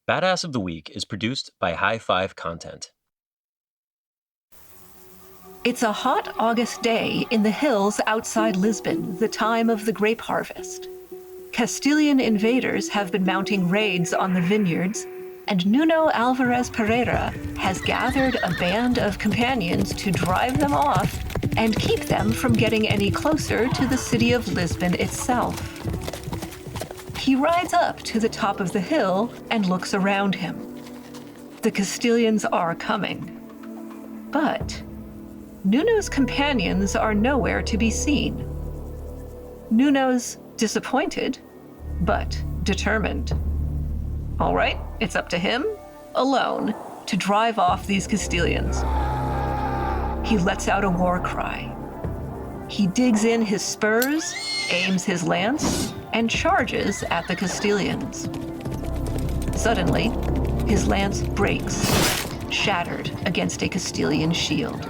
Badass of the Week is produced by High Five Content. It's a hot August day in the hills outside Lisbon, the time of the grape harvest. Castilian invaders have been mounting raids on the vineyards, and Nuno Álvares Pereira has gathered a band of companions to drive them off and keep them from getting any closer to the city of Lisbon itself. He rides up to the top of the hill and looks around him. The Castilians are coming. But Nuno's companions are nowhere to be seen. Nuno's disappointed, but determined. All right, it's up to him, alone, to drive off these Castilians. He lets out a war cry. He digs in his spurs, aims his lance, and charges at the Castilians. Suddenly, his lance breaks, shattered against a Castilian shield.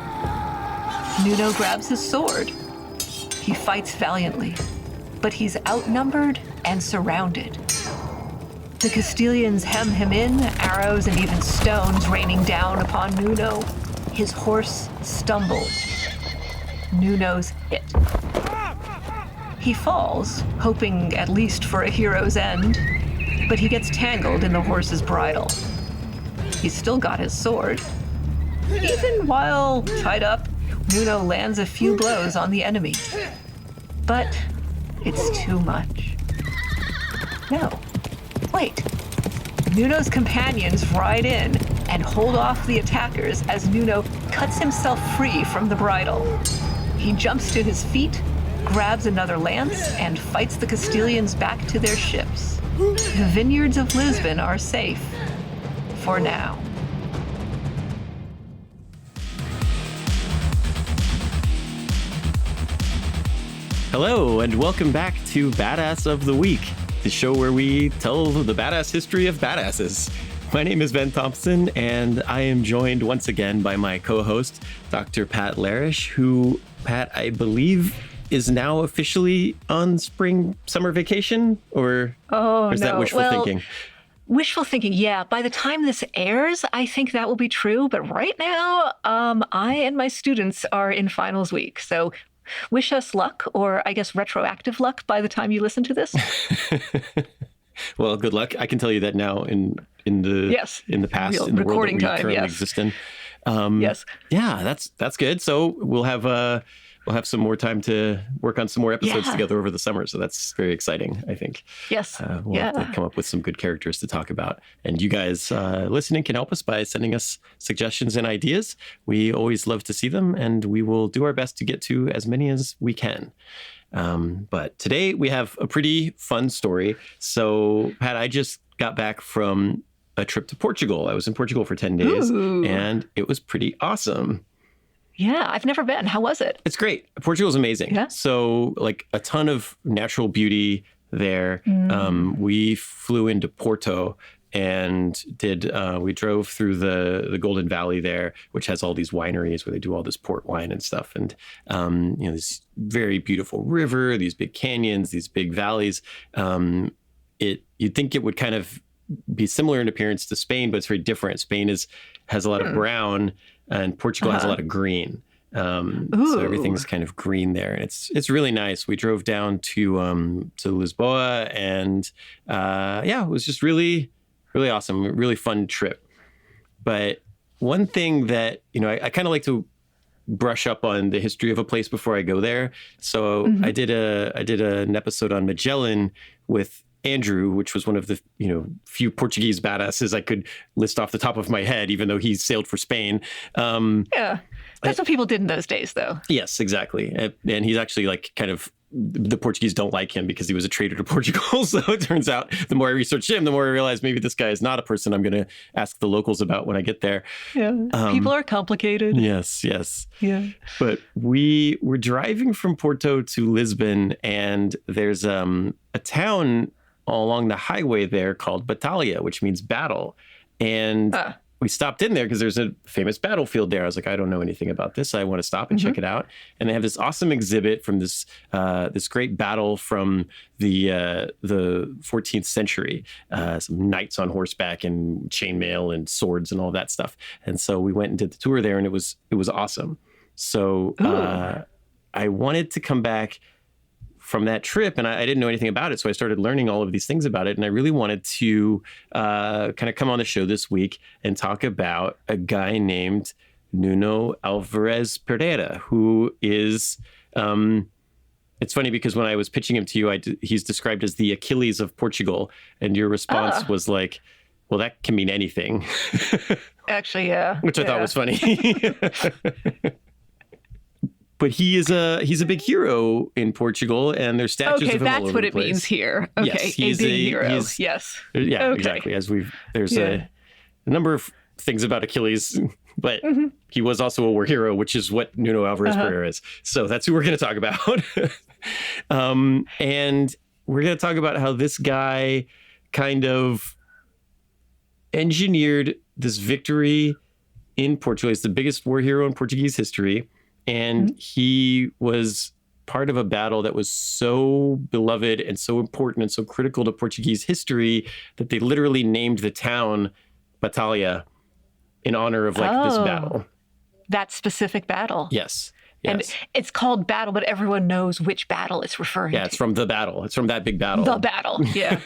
Nuno grabs his sword. He fights valiantly, but he's outnumbered and surrounded. The Castilians hem him in, arrows and even stones raining down upon Nuno. His horse stumbles. Nuno's hit. He falls, hoping at least for a hero's end, but he gets tangled in the horse's bridle. He's still got his sword. Even while tied up, Nuno lands a few blows on the enemy. But it's too much. No. Wait. Nuno's companions ride in and hold off the attackers as Nuno cuts himself free from the bridle. He jumps to his feet, grabs another lance, and fights the Castilians back to their ships. The vineyards of Lisbon are safe. For now. Hello, and welcome back to Badass of the Week, the show where we tell the badass history of badasses. My name is Ben Thompson, and I am joined once again by my co-host, Dr. Pat Larish, who, Pat, I believe is now officially on summer vacation, or is that wishful thinking? Wishful thinking, yeah. By the time this airs, I think that will be true. But right now, I and my students are in finals week. So wish us luck, or I guess retroactive luck by the time you listen to this. Well, good luck. I can tell you that now in the past, in the world that we currently exist in. Yes. Yeah, that's good. So we'll have some more time to work on some more episodes together over the summer. So that's very exciting, I think. Yes. We'll have to come up with some good characters to talk about. And you guys listening can help us by sending us suggestions and ideas. We always love to see them, and we will do our best to get to as many as we can. But today we have a pretty fun story. So, Pat, I just got back from a trip to Portugal. I was in Portugal for 10 days, and it was pretty awesome. Yeah, I've never been. How was it? It's great. Portugal's amazing. Yeah. So, like, a ton of natural beauty there. We flew into Porto and we drove through the Golden Valley there, which has all these wineries where they do all this port wine and stuff. And, this very beautiful river, these big canyons, these big valleys. You'd think it would kind of be similar in appearance to Spain, but it's very different. Spain has a lot of brown, and Portugal has a lot of green. So everything's kind of green there. And it's really nice. We drove down to Lisboa, and it was just really, really awesome. Really fun trip. But one thing that, I kind of like to brush up on the history of a place before I go there. So I did an episode on Magellan with Andrew, which was one of the few Portuguese badasses I could list off the top of my head, even though he sailed for Spain. That's what people did in those days, though. Yes, exactly. And he's actually the Portuguese don't like him because he was a traitor to Portugal. So it turns out the more I researched him, the more I realized maybe this guy is not a person I'm going to ask the locals about when I get there. Yeah, people are complicated. Yes. Yeah. But we were driving from Porto to Lisbon, and there's a town along the highway there called Batalha, which means battle. And we stopped in there because there's a famous battlefield there. I was like, I don't know anything about this. I want to stop and check it out. And they have this awesome exhibit from this great battle from the 14th century. Some knights on horseback and chainmail and swords and all that stuff. And so we went and did the tour there, and it was awesome. So I wanted to come back from that trip, and I didn't know anything about it. So I started learning all of these things about it. And I really wanted to kind of come on the show this week and talk about a guy named Nuno Álvares Pereira, who is, it's funny because when I was pitching him to you, he's described as the Achilles of Portugal. And your response was like, well, that can mean anything. Actually, yeah. Which I thought was funny. But he's a big hero in Portugal, and there's statues of him all over the place. Okay, that's what it means here. Okay, yes, he's a big hero. Yes. Yeah, okay. exactly. There's a number of things about Achilles, but he was also a war hero, which is what Nuno Álvares Pereira is. So that's who we're going to talk about. And we're going to talk about how this guy kind of engineered this victory in Portugal. He's the biggest war hero in Portuguese history. And he was part of a battle that was so beloved and so important and so critical to Portuguese history that they literally named the town Batalha in honor of this battle. That specific battle. Yes. And it's called battle, but everyone knows which battle it's referring to. Yeah, it's from the battle. It's from that big battle. The battle. Yeah.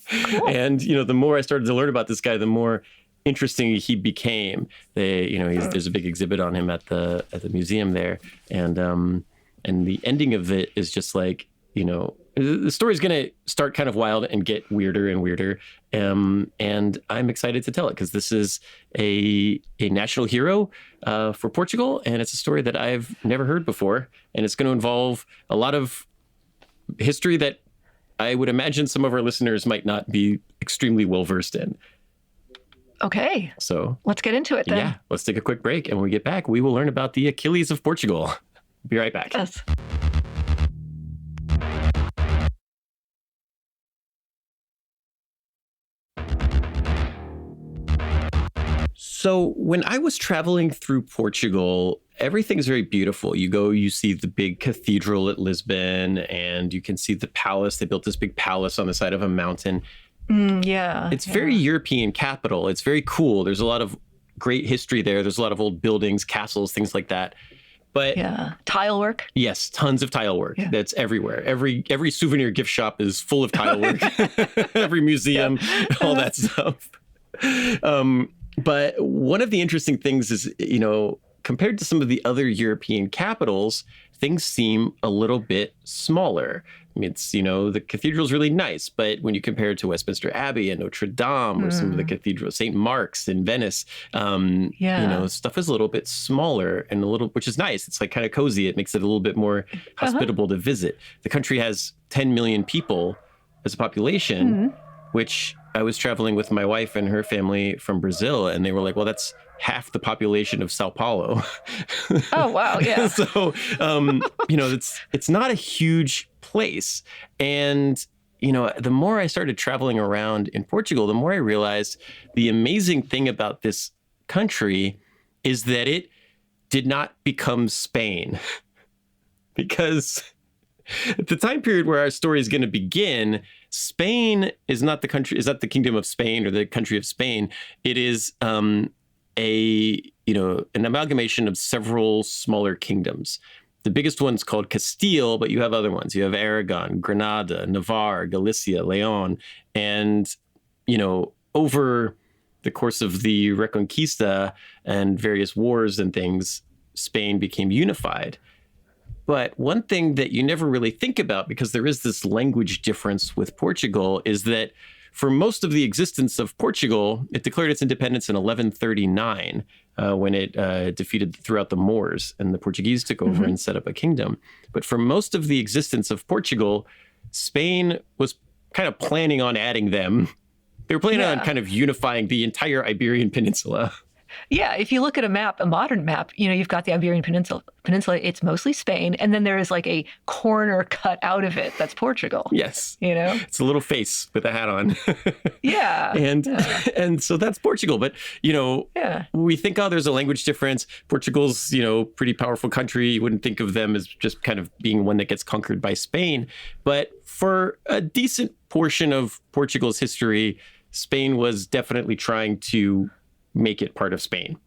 Cool. And, the more I started to learn about this guy, the more interesting he became. There's a big exhibit on him at the museum there, and the ending of it is just like, the story's going to start kind of wild and get weirder and weirder, and I'm excited to tell it because this is a national hero for Portugal, and it's a story that I've never heard before, and it's going to involve a lot of history that I would imagine some of our listeners might not be extremely well versed in. Okay. So let's get into it then. Yeah, let's take a quick break. And when we get back, we will learn about the Achilles of Portugal. Be right back. Yes. So when I was traveling through Portugal, everything's very beautiful. You see the big cathedral at Lisbon, and you can see the palace. They built this big palace on the side of a mountain. It's very European capital. It's very cool. There's a lot of great history there. There's a lot of old buildings, castles, things like that. But tile work. Yes, tons of tile work. Yeah. That's everywhere. Every souvenir gift shop is full of tile work. Every museum, all that stuff. But one of the interesting things is, compared to some of the other European capitals, things seem a little bit smaller. I mean, it's, the cathedral's really nice, but when you compare it to Westminster Abbey and Notre Dame or some of the cathedrals, St. Mark's in Venice, stuff is a little bit smaller and which is nice. It's like kind of cozy. It makes it a little bit more hospitable to visit. The country has 10 million people as a population, which I was traveling with my wife and her family from Brazil, and they were like, well, that's half the population of Sao Paulo. Oh, wow. Yeah. So, it's not a huge place. And, the more I started traveling around in Portugal, the more I realized the amazing thing about this country is that it did not become Spain. Because at the time period where our story is going to begin, Spain is not the kingdom of Spain or the country of Spain. It is an amalgamation of several smaller kingdoms. The biggest one's called Castile, but you have other ones. You have Aragon, Granada, Navarre, Galicia, Leon. And, over the course of the Reconquista and various wars and things, Spain became unified. But one thing that you never really think about, because there is this language difference with Portugal, is that for most of the existence of Portugal, it declared its independence in 1139 when it defeated throughout the Moors, and the Portuguese took over and set up a kingdom. But for most of the existence of Portugal, Spain was kind of planning on adding them. They were planning on kind of unifying the entire Iberian Peninsula. Yeah, if you look at a map, a modern map, you've got the Iberian Peninsula. It's mostly Spain, and then there is like a corner cut out of it that's Portugal. Yes. It's a little face with a hat on. Yeah. And so that's Portugal. But, we think, there's a language difference. Portugal's, pretty powerful country. You wouldn't think of them as just kind of being one that gets conquered by Spain. But for a decent portion of Portugal's history, Spain was definitely trying to make it part of Spain.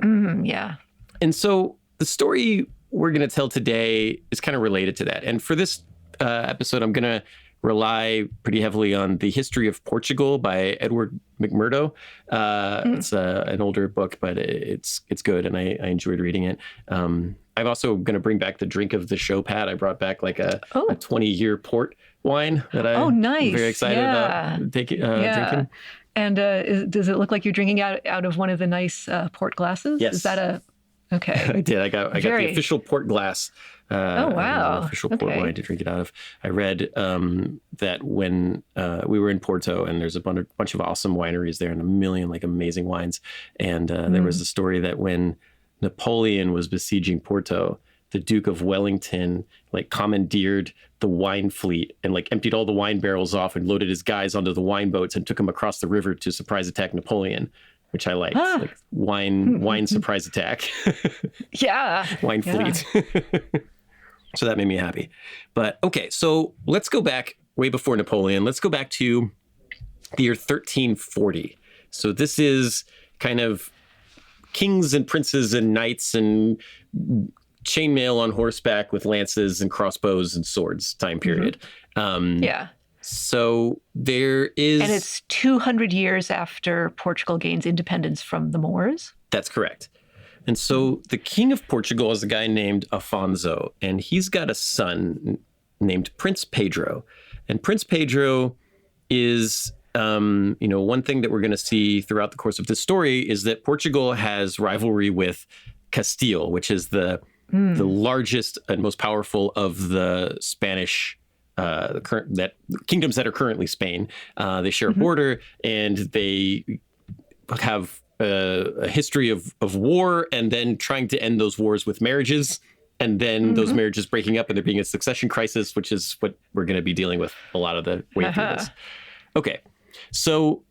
Yeah. And so the story we're going to tell today is kind of related to that. And for this episode, I'm going to rely pretty heavily on The History of Portugal by Edward McMurdo. It's an older book, but it's good, and I enjoyed reading it. I'm also going to bring back the drink of the show, Pat. I brought back like a 20-year port wine that I'm very excited about drinking. And does it look like you're drinking out of one of the nice port glasses? Yes. Is that okay? I did. I got the official port glass. Oh, wow. Official port wine to drink it out of. I read that when we were in Porto, and there's a bunch of awesome wineries there and a million amazing wines. And there was a story that when Napoleon was besieging Porto, the Duke of Wellington commandeered the wine fleet and emptied all the wine barrels off and loaded his guys onto the wine boats and took them across the river to surprise attack Napoleon, which I liked. Wine surprise attack. Yeah. Wine fleet. So that made me happy. But okay, so let's go back way before Napoleon. Let's go back to the year 1340. So this is kind of kings and princes and knights and chainmail on horseback with lances and crossbows and swords time period. Yeah. So there is... And it's 200 years after Portugal gains independence from the Moors? That's correct. And so the king of Portugal is a guy named Afonso, and he's got a son named Prince Pedro. And Prince Pedro is, one thing that we're going to see throughout the course of this story is that Portugal has rivalry with Castile, which is the largest and most powerful of the Spanish kingdoms that are currently Spain. They share a border, and they have a history of war, and then trying to end those wars with marriages, and then those marriages breaking up and there being a succession crisis, which is what we're going to be dealing with a lot of the way through this. Okay, so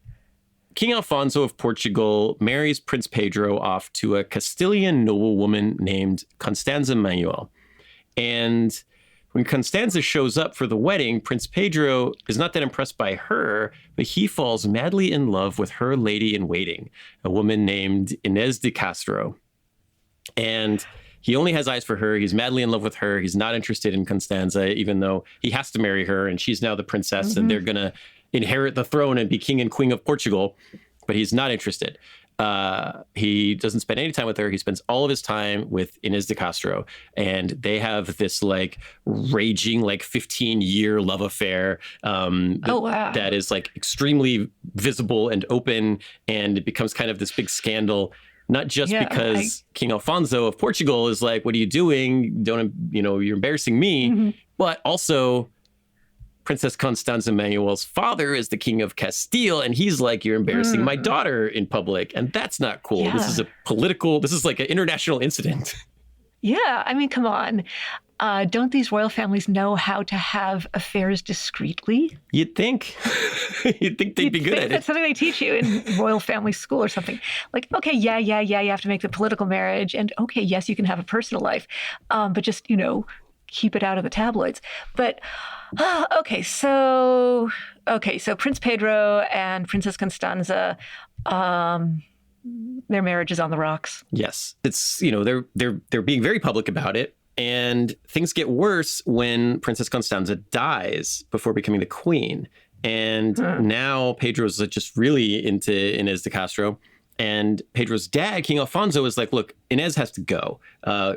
King Alfonso of Portugal marries Prince Pedro off to a Castilian noblewoman named Constanza Manuel. And when Constanza shows up for the wedding, Prince Pedro is not that impressed by her, but he falls madly in love with her lady-in-waiting, a woman named Inés de Castro. And he only has eyes for her. He's madly in love with her. He's not interested in Constanza, even though he has to marry her, and she's now the princess, and they're going to inherit the throne and be king and queen of Portugal, but he's not interested. He doesn't spend any time with her. He spends all of his time with Inés de Castro, and they have this raging 15-year love affair that is extremely visible and open, and it becomes kind of this big scandal. Not just because King Alfonso of Portugal is what are you doing? You're embarrassing me, but also Princess Constanza Manuel's father is the king of Castile, and he's you're embarrassing my daughter in public, and that's not cool. Yeah. This is an international incident. Yeah, I mean, come on. Don't these royal families know how to have affairs discreetly? You'd think. You'd think they'd be good at it. That's something they teach you in royal family school or something. Okay, yeah, you have to make the political marriage, and okay, yes, you can have a personal life, but just, keep it out of the tabloids. But so Prince Pedro and Princess Constanza, their marriage is on the rocks. Yes, it's they're being very public about it, and things get worse when Princess Constanza dies before becoming the queen. And now Pedro's just really into Inés de Castro. And Pedro's dad, King Alfonso, is look, Inés has to go.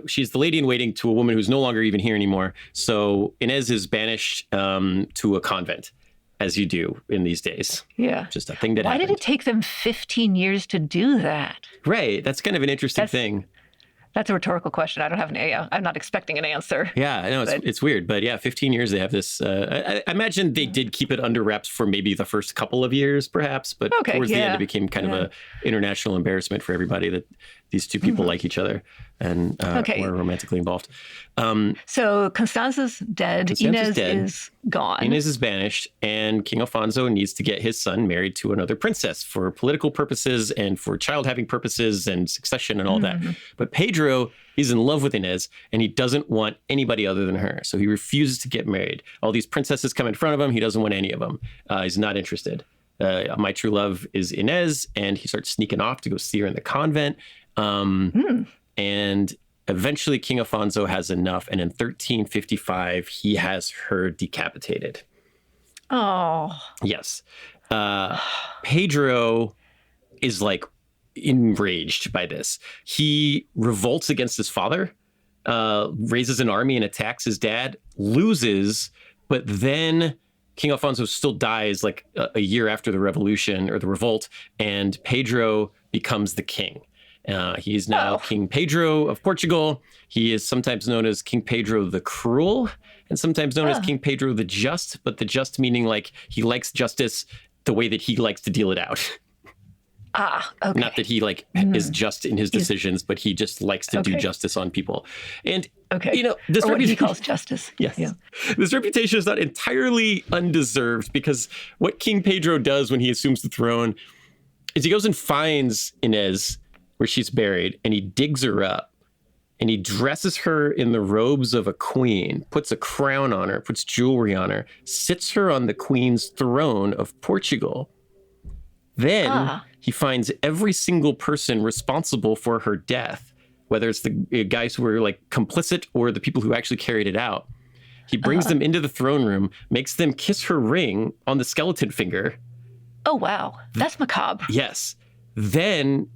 She's the lady-in-waiting to a woman who's no longer even here anymore. So Inés is banished to a convent, as you do in these days. Yeah. Just a thing that happened. Why did it take them 15 years to do that? Right. That's kind of an interesting thing. That's a rhetorical question. I don't have I'm not expecting an answer. Yeah, I know it's weird, but yeah, 15 years they have this. I imagine they did keep it under wraps for maybe the first couple of years, perhaps, but towards the end, it became kind of a international embarrassment for everybody that these two people like each other and were romantically involved. So Constanza's dead. Inez is gone. Inez is banished, and King Alfonso needs to get his son married to another princess for political purposes and for child-having purposes and succession and all that. But Pedro, he's in love with Inez, and he doesn't want anybody other than her. So he refuses to get married. All these princesses come in front of him. He doesn't want any of them. He's not interested. My true love is Inez, and he starts sneaking off to go see her in the convent. And eventually King Alfonso has enough, and in 1355, he has her decapitated. Oh. Yes. Pedro is like enraged by this. He revolts against his father, raises an army and attacks his dad, loses, but then King Alfonso still dies like a year after the revolution or the revolt, and Pedro becomes the king. He is now King Pedro of Portugal. He is sometimes known as King Pedro the Cruel and sometimes known as King Pedro the Just, but the just meaning like he likes justice the way that he likes to deal it out. Okay. Not that he like is just in his decisions, but he just likes to do justice on people. And, you know, this or what he calls justice. Yes. Yeah. This reputation is not entirely undeserved because what King Pedro does when he assumes the throne is he goes and finds Inez where she's buried, and he digs her up, and he dresses her in the robes of a queen, puts a crown on her, puts jewelry on her, sits her on the queen's throne of Portugal. Then he finds every single person responsible for her death, whether it's the guys who were like complicit or the people who actually carried it out. He brings them into the throne room, makes them kiss her ring on the skeleton finger. Oh, wow. That's macabre. Yes. Then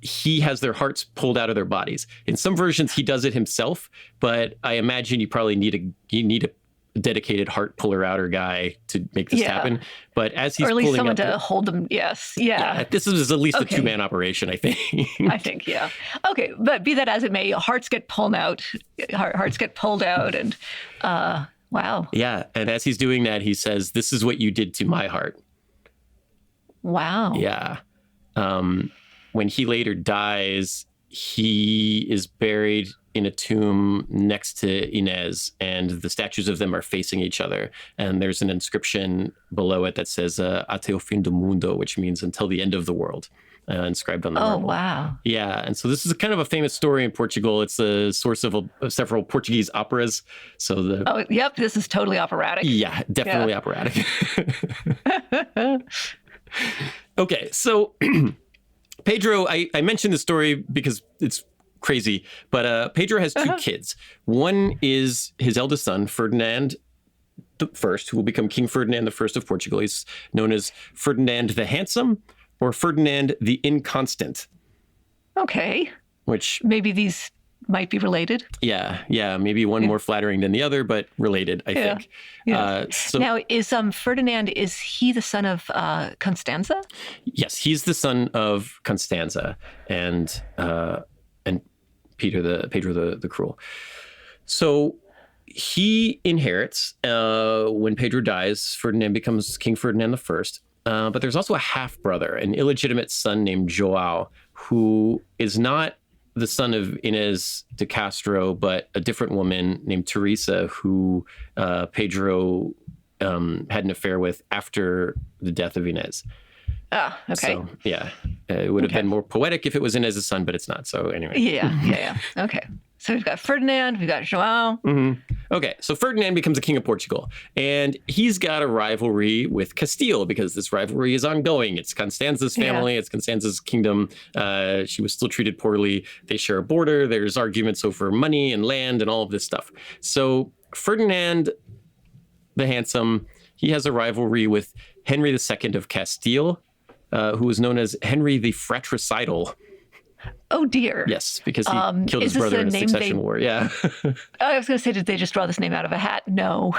he has their hearts pulled out of their bodies. In some versions, he does it himself, but I imagine you probably need a dedicated heart puller outer guy to make this happen. But as he's pulling, or at least someone to hold them. Yes. Yeah. This is at least a two-man operation, I think. I think, yeah. Okay, but be that as it may, hearts get pulled out. Hearts get pulled out, and wow. Yeah, and as he's doing that, he says, "This is what you did to my heart." Wow. Yeah. When he later dies, he is buried in a tomb next to Inez, and the statues of them are facing each other. And there's an inscription below it that says "Até o fim do mundo," which means until the end of the world, inscribed on the marble. Oh, wow. Yeah, and so this is kind of a famous story in Portugal. It's a source of several Portuguese operas. So yep, this is totally operatic. Yeah, definitely operatic. Okay, so Pedro, I mentioned this story because it's crazy, but Pedro has two kids. One is his eldest son, Ferdinand I, who will become King Ferdinand I of Portugal. He's known as Ferdinand the Handsome or Ferdinand the Inconstant. Okay. Which maybe these might be related. Yeah. Maybe one more flattering than the other, but related, I think. Yeah. Now, is Ferdinand, is he the son of Constanza? Yes, he's the son of Constanza and Pedro the Cruel. So he inherits when Pedro dies. Ferdinand becomes King Ferdinand I. But there's also a half brother, an illegitimate son named João, who is not the son of Inez de Castro, but a different woman named Teresa, who Pedro had an affair with after the death of Inez. Ah, okay. So, yeah, it would have been more poetic if it was Inez's son, but it's not. So anyway. Yeah. Okay. So we've got Ferdinand, we've got João. Mm-hmm. Okay, so Ferdinand becomes the king of Portugal, and he's got a rivalry with Castile because this rivalry is ongoing. It's Constanza's family, it's Constanza's kingdom. She was still treated poorly. They share a border. There's arguments over money and land and all of this stuff. So Ferdinand the Handsome, he has a rivalry with Henry II of Castile, who was known as Henry the Fratricidal. Oh, dear. Yes, because he killed his brother in a succession war. Yeah. I was going to say, did they just draw this name out of a hat? No.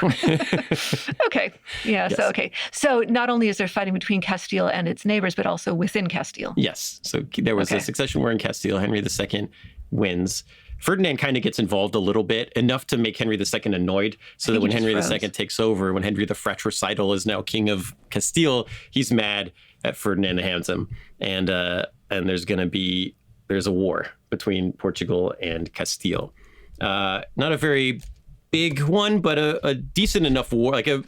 Okay. Yeah. Yes. So not only is there fighting between Castile and its neighbors, but also within Castile. Yes. So there was a succession war in Castile. Henry II wins. Ferdinand kind of gets involved a little bit, enough to make Henry II annoyed, so that when Henry II takes over, when Henry the Fratricidal is now king of Castile, he's mad at Ferdinand the Handsome. And there's a war between Portugal and Castile. Not a very big one, but a decent enough war, like a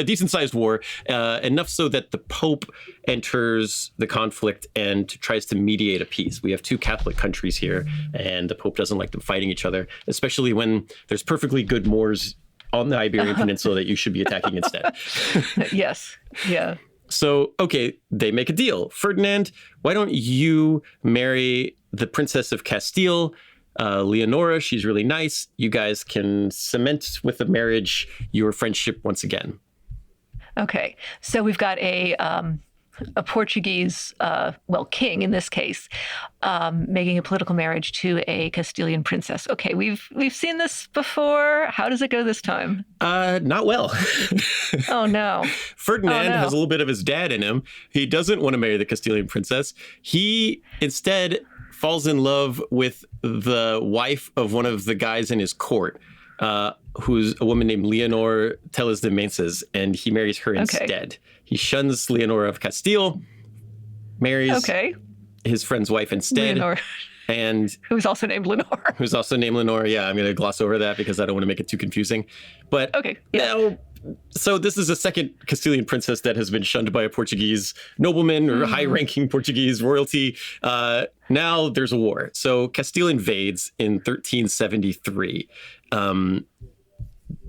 decent sized war, enough so that the Pope enters the conflict and tries to mediate a peace. We have two Catholic countries here, and the Pope doesn't like them fighting each other, especially when there's perfectly good Moors on the Iberian Peninsula that you should be attacking instead. Yes. Yeah. So, okay, they make a deal. Ferdinand, why don't you marry the Princess of Castile, Leonora? She's really nice. You guys can cement with a marriage your friendship once again. Okay, so we've got a Portuguese, king in this case, making a political marriage to a Castilian princess. Okay, we've seen this before. How does it go this time? Not well. Oh no. Ferdinand has a little bit of his dad in him. He doesn't want to marry the Castilian princess. He instead falls in love with the wife of one of the guys in his court, who's a woman named Leonor Teles de Menses, and he marries her instead. He shuns Leonora of Castile, marries his friend's wife instead. Leonor. And who's also named Lenore. Yeah, I'm going to gloss over that because I don't want to make it too confusing. But now, so this is a second Castilian princess that has been shunned by a Portuguese nobleman or high-ranking Portuguese royalty. Now there's a war. So Castile invades in 1373.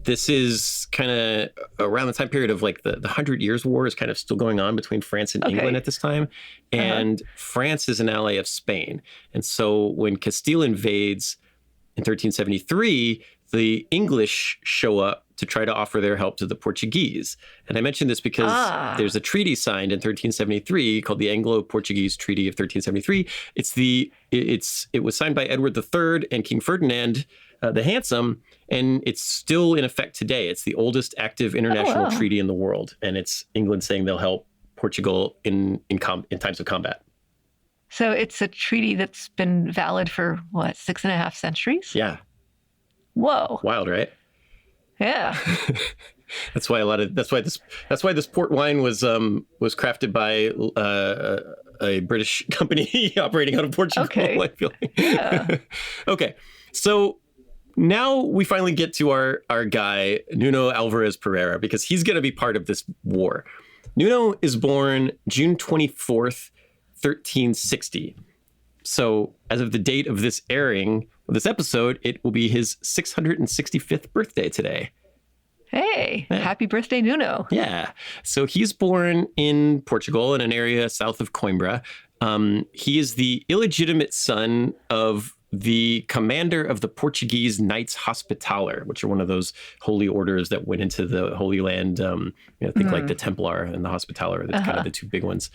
This is kind of around the time period of like the 100 Years' War is kind of still going on between France and England at this time. And France is an ally of Spain. And so when Castile invades in 1373, the English show up to try to offer their help to the Portuguese. And I mention this because there's a treaty signed in 1373 called the Anglo-Portuguese Treaty of 1373. It was signed by Edward III and King Ferdinand the Handsome, and it's still in effect today. It's the oldest active international treaty in the world, and it's England saying they'll help Portugal in times of combat. So it's a treaty that's been valid for, 6.5 centuries? Yeah. Whoa. Wild, right? Yeah. That's why this port wine was crafted by a British company operating out of Portugal. Okay. I feel like. Yeah. Okay. So now we finally get to our guy, Nuno Álvares Pereira, because he's going to be part of this war. Nuno is born June 24th, 1360. So as of the date of this airing of this episode, it will be his 665th birthday today. Hey, happy birthday, Nuno. Yeah. So he's born in Portugal in an area south of Coimbra. He is the illegitimate son of the commander of the Portuguese Knights Hospitaller, which are one of those holy orders that went into the Holy Land. Think like the Templar and the Hospitaller. That's kind of the two big ones.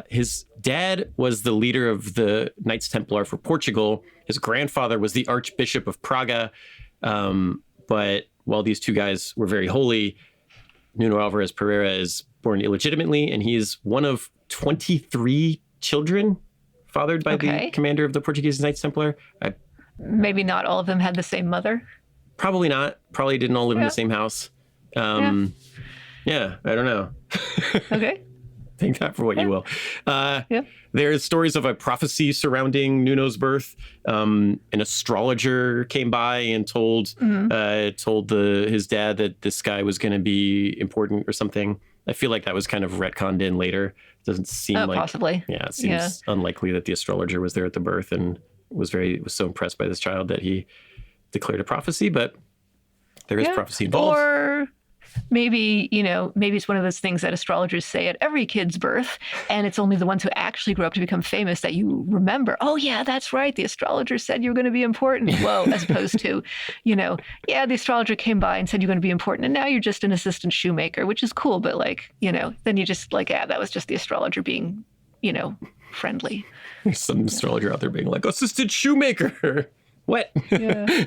His dad was the leader of the Knights Templar for Portugal. His grandfather was the Archbishop of Praga. But while these two guys were very holy, Nuno Álvares Pereira is born illegitimately, and he is one of 23 children fathered by the commander of the Portuguese Knights Templar. Maybe not all of them had the same mother? Probably not. Probably didn't all live in the same house. I don't know. Okay. Take that for what you will. There's stories of a prophecy surrounding Nuno's birth. An astrologer came by and told his dad that this guy was going to be important or something. I feel like that was kind of retconned in later. It doesn't seem like possibly. Yeah, it seems unlikely that the astrologer was there at the birth and was so impressed by this child that he declared a prophecy. But there is prophecy involved. Or maybe it's one of those things that astrologers say at every kid's birth, and it's only the ones who actually grow up to become famous that you remember. Oh, yeah, that's right. The astrologer said you were going to be important. Whoa, as opposed to, the astrologer came by and said you're going to be important, and now you're just an assistant shoemaker, which is cool. But then you just that was just the astrologer being, friendly. There's some astrologer out there being like, assistant shoemaker. What? Yeah.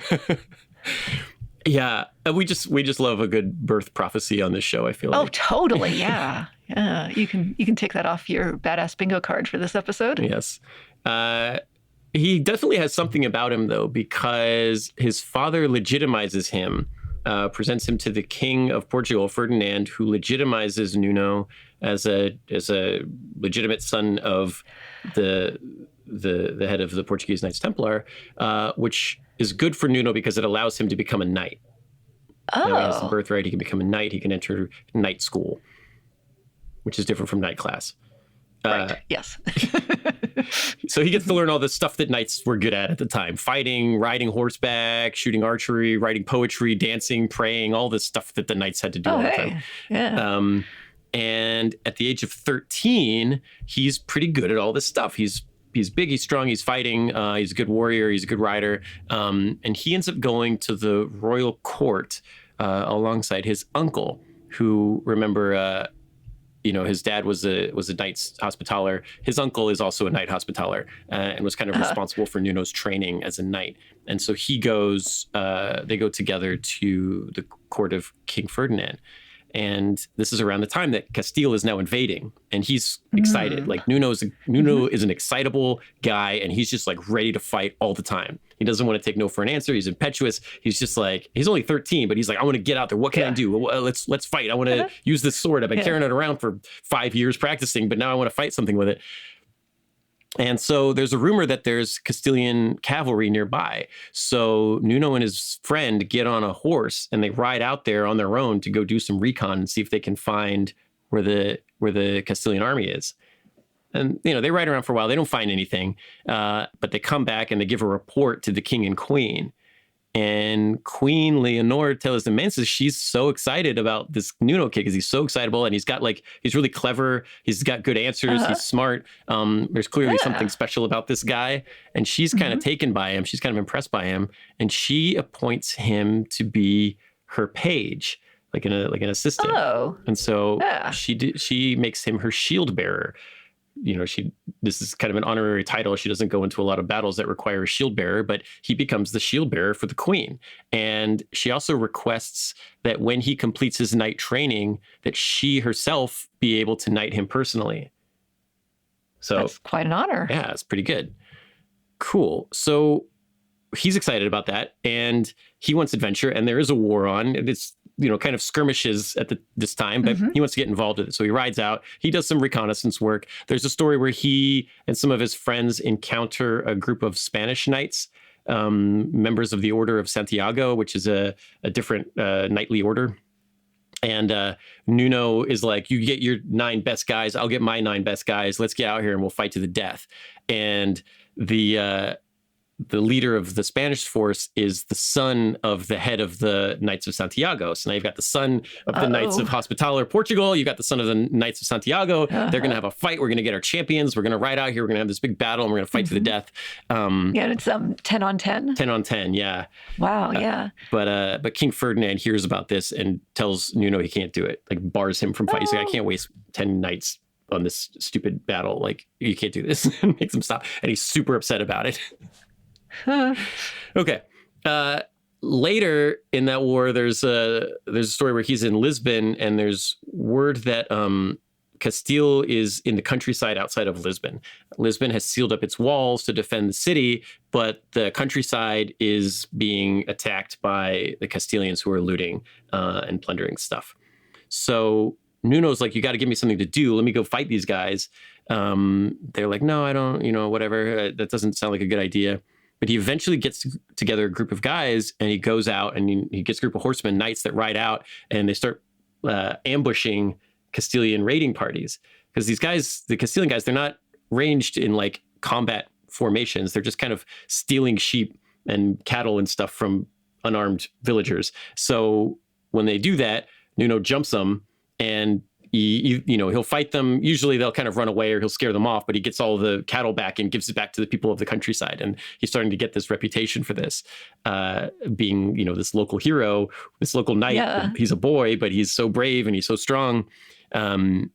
Yeah, we just love a good birth prophecy on this show, I feel like. Oh, totally, yeah. You can take that off your badass bingo card for this episode. Yes. He definitely has something about him, though, because his father legitimizes him, presents him to the King of Portugal, Ferdinand, who legitimizes Nuno as a legitimate son of the head of the Portuguese Knights Templar, which is good for Nuno because it allows him to become a knight. Oh. Now he has the birthright. He can become a knight. He can enter knight school, which is different from knight class. Right. Yes. So he gets to learn all the stuff that knights were good at the time: fighting, riding horseback, shooting archery, writing poetry, dancing, praying, all this stuff that the knights had to do all the time. Yeah. And at the age of 13, he's pretty good at all this stuff. He's big, he's strong, he's fighting, he's a good warrior, he's a good rider. And he ends up going to the royal court alongside his uncle, who, remember, his dad was a knight's hospitaller. His uncle is also a knight hospitaller and was kind of responsible for Nuno's training as a knight. And so they go together to the court of King Ferdinand. And this is around the time that Castile is now invading, and he's excited. Like Nuno is an excitable guy, and he's just like ready to fight all the time. He doesn't want to take no for an answer. He's impetuous. He's just like, he's only 13, but he's like, I want to get out there. What can I do? Let's fight. I want to use this sword. I've been carrying it around for 5 years practicing, but now I want to fight something with it. And so there's a rumor that there's Castilian cavalry nearby. So Nuno and his friend get on a horse and they ride out there on their own to go do some recon and see if they can find where the Castilian army is. And, they ride around for a while. They don't find anything, but they come back and they give a report to the king and queen. And Queen Leonor tells the Menses she's so excited about this Nuno kid because he's so excitable and he's really clever. He's got good answers. He's smart. There's clearly something special about this guy. And she's kind of taken by him. She's kind of impressed by him. And she appoints him to be her page, like an assistant. Oh. And so she makes him her shield bearer. This is kind of an honorary title. She doesn't go into a lot of battles that require a shield bearer, but he becomes the shield bearer for the queen. And she also requests that when he completes his knight training, that she herself be able to knight him personally. So that's quite an honor. Yeah, it's pretty good. Cool. So he's excited about that, and he wants adventure, and there is a war on. It's kind of skirmishes at this time, but he wants to get involved with it. So he rides out. He does some reconnaissance work. There's a story where he and some of his friends encounter a group of Spanish knights, members of the Order of Santiago, which is a different knightly order. And Nuno is like, you get your 9 best guys, I'll get my 9 best guys. Let's get out here and we'll fight to the death. And the leader of the Spanish force is the son of the head of the Knights of Santiago. So now you've got the son of the Knights of Hospitaller Portugal. You've got the son of the Knights of Santiago. They're going to have a fight. We're going to get our champions. We're going to ride out here. We're going to have this big battle, and we're going to fight to the death. And it's 10 on 10? 10 on 10, yeah. Wow, yeah. But King Ferdinand hears about this and tells Nuno he can't do it, like bars him from fighting. He's like, I can't waste 10 knights on this stupid battle. Like, you can't do this. And makes him stop. And he's super upset about it. Okay. Later in that war, there's a story where he's in Lisbon, and there's word that Castile is in the countryside outside of Lisbon. Lisbon has sealed up its walls to defend the city, but the countryside is being attacked by the Castilians who are looting and plundering stuff. So Nuno's like, you got to give me something to do. Let me go fight these guys. They're like, no, I don't, whatever. That doesn't sound like a good idea. But he eventually gets together a group of guys, and he goes out and he gets a group of horsemen, knights that ride out, and they start ambushing Castilian raiding parties. Because these guys, the Castilian guys, they're not ranged in like combat formations. They're just kind of stealing sheep and cattle and stuff from unarmed villagers. So when they do that, Nuno jumps them, and he'll fight them. Usually they'll kind of run away or he'll scare them off, but he gets all the cattle back and gives it back to the people of the countryside. And he's starting to get this reputation for this, being, this local hero, this local knight. Yeah. He's a boy, but he's so brave and he's so strong. The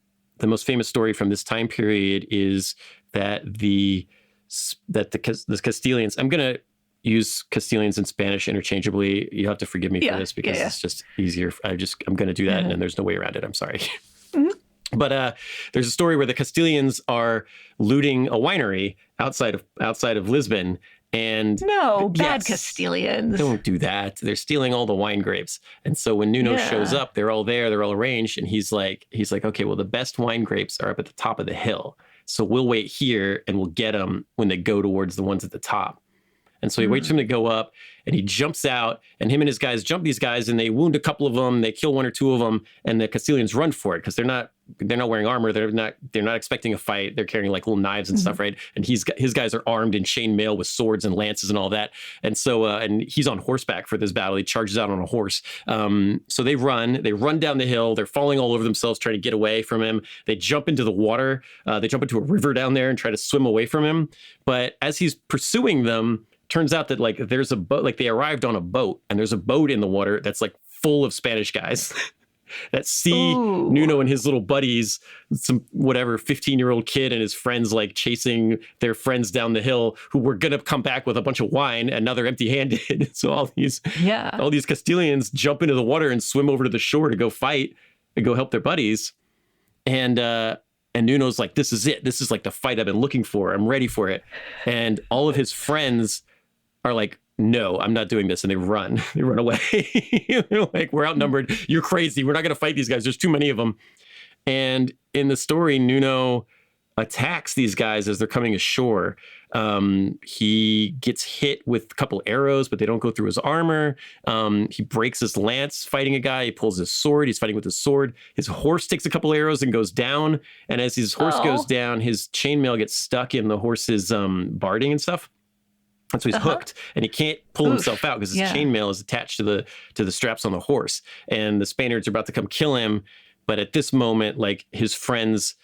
most famous story from this time period is that the Castilians, I'm going to use Castilians and Spanish interchangeably. You have to forgive me for this because it's just easier. I'm going to do that, and there's no way around it. I'm sorry. But there's a story where the Castilians are looting a winery outside of Lisbon. And no, bad Castilians. Don't do that. They're stealing all the wine grapes. And so when Nuno shows up, they're all there, they're all arranged. And he's like, okay, well, the best wine grapes are up at the top of the hill. So we'll wait here and we'll get them when they go towards the ones at the top. And so he waits for him to go up and he jumps out, and him and his guys jump these guys and they wound a couple of them. They kill one or two of them, and the Castilians run for it because they're not wearing armor. They're not expecting a fight. They're carrying like little knives and stuff, right? And his guys are armed in chainmail with swords and lances and all that. And so and he's on horseback for this battle. He charges out on a horse. So they run down the hill. They're falling all over themselves trying to get away from him. They jump into the water. They jump into a river down there and try to swim away from him. But as he's pursuing them, turns out that like there's a boat, like they arrived on a boat, and there's a boat in the water that's like full of Spanish guys that see Nuno and his little buddies, some 15-year-old kid and his friends like chasing their friends down the hill who were going to come back with a bunch of wine, and now they're empty-handed. So all these Castilians jump into the water and swim over to the shore to go fight and go help their buddies. And Nuno's like, this is it. This is like the fight I've been looking for. I'm ready for it. And all of his friends are like, no, I'm not doing this. And they run away. They're like, we're outnumbered. You're crazy. We're not going to fight these guys. There's too many of them. And in the story, Nuno attacks these guys as they're coming ashore. He gets hit with a couple arrows, but they don't go through his armor. He breaks his lance fighting a guy. He pulls his sword. He's fighting with his sword. His horse takes a couple arrows and goes down. And as his horse goes down, his chainmail gets stuck in the horse's barding and stuff. And so he's hooked, and he can't pull himself out because his chainmail is attached to the straps on the horse. And the Spaniards are about to come kill him. But at this moment, like his friends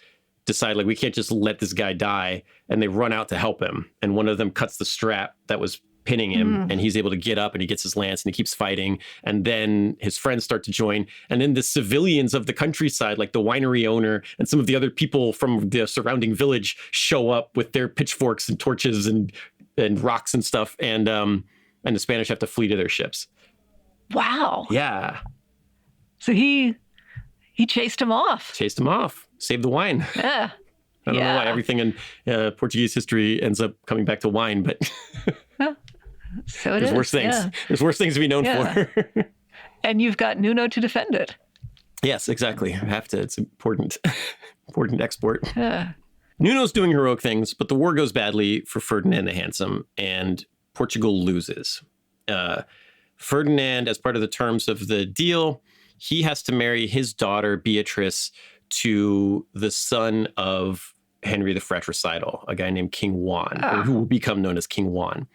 decide, like, we can't just let this guy die. And they run out to help him. And one of them cuts the strap that was pinning him, and he's able to get up, and he gets his lance, and he keeps fighting. And then his friends start to join. And then the civilians of the countryside, like the winery owner and some of the other people from the surrounding village, show up with their pitchforks and torches and rocks and stuff, and the Spanish have to flee to their ships. Wow. Yeah. So he chased him off. Saved the wine. Yeah. I don't know why everything in Portuguese history ends up coming back to wine, but so it there's worse things. Yeah. There's worse things to be known for. And you've got Nuno to defend it. Yes, exactly. I have to. It's important. Important export. Yeah. Nuno's doing heroic things, but the war goes badly for Ferdinand the Handsome, and Portugal loses. Ferdinand, as part of the terms of the deal, he has to marry his daughter, Beatrice, to the son of Henry the Fratricidal, a guy named King Juan, who will become known as King Juan.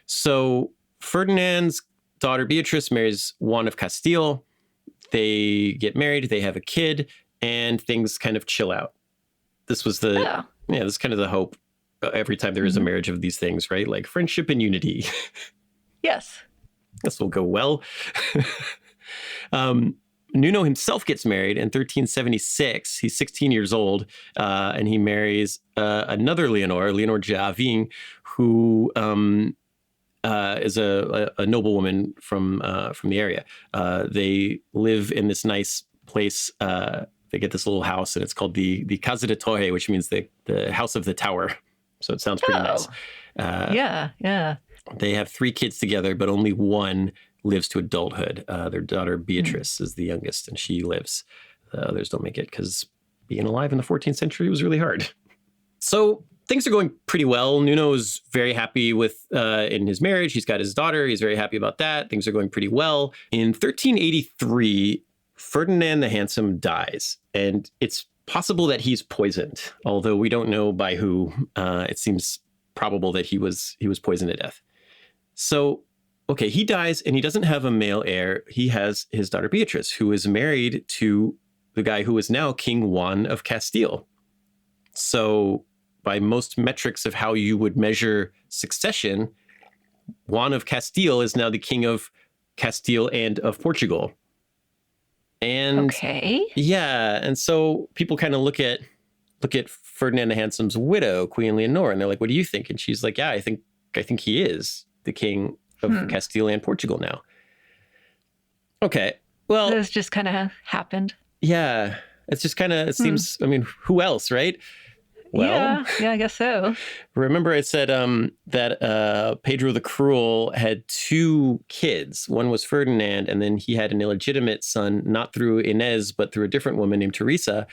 So Ferdinand's daughter, Beatrice, marries Juan of Castile. They get married, they have a kid, and things kind of chill out. This was this is kind of the hope every time there is a marriage of these things, right? Like friendship and unity. Yes. This will go well. Nuno himself gets married in 1376. He's 16 years old, and he marries another Leonor de Avignon, who is a noblewoman from the area. They live in this nice place. They get this little house, and it's called the Casa de Torre, which means the house of the tower. So it sounds pretty nice. Yeah. They have 3 kids together, but only one lives to adulthood. Their daughter Beatrice is the youngest, and she lives. The others don't make it because being alive in the 14th century was really hard. So things are going pretty well. Nuno's very happy with in his marriage. He's got his daughter. He's very happy about that. Things are going pretty well. In 1383, Ferdinand the Handsome dies, and it's possible that he's poisoned, although we don't know by who. It seems probable that he was poisoned to death. So, okay, he dies, and he doesn't have a male heir. He has his daughter Beatrice, who is married to the guy who is now King Juan of Castile. So, by most metrics of how you would measure succession, Juan of Castile is now the king of Castile and of Portugal. And yeah, and so people kind of look at Ferdinand the Handsome's widow, Queen Leonor, and they're like, "What do you think?" And she's like, "Yeah, I think he is the king of Castile and Portugal now." Okay, well, this just kind of happened. Yeah, It's just kind of, it seems, I mean, who else, right? Well, yeah, I guess so. Remember I said that Pedro the Cruel had 2 kids. One was Ferdinand, and then he had an illegitimate son, not through Inez, but through a different woman named Teresa.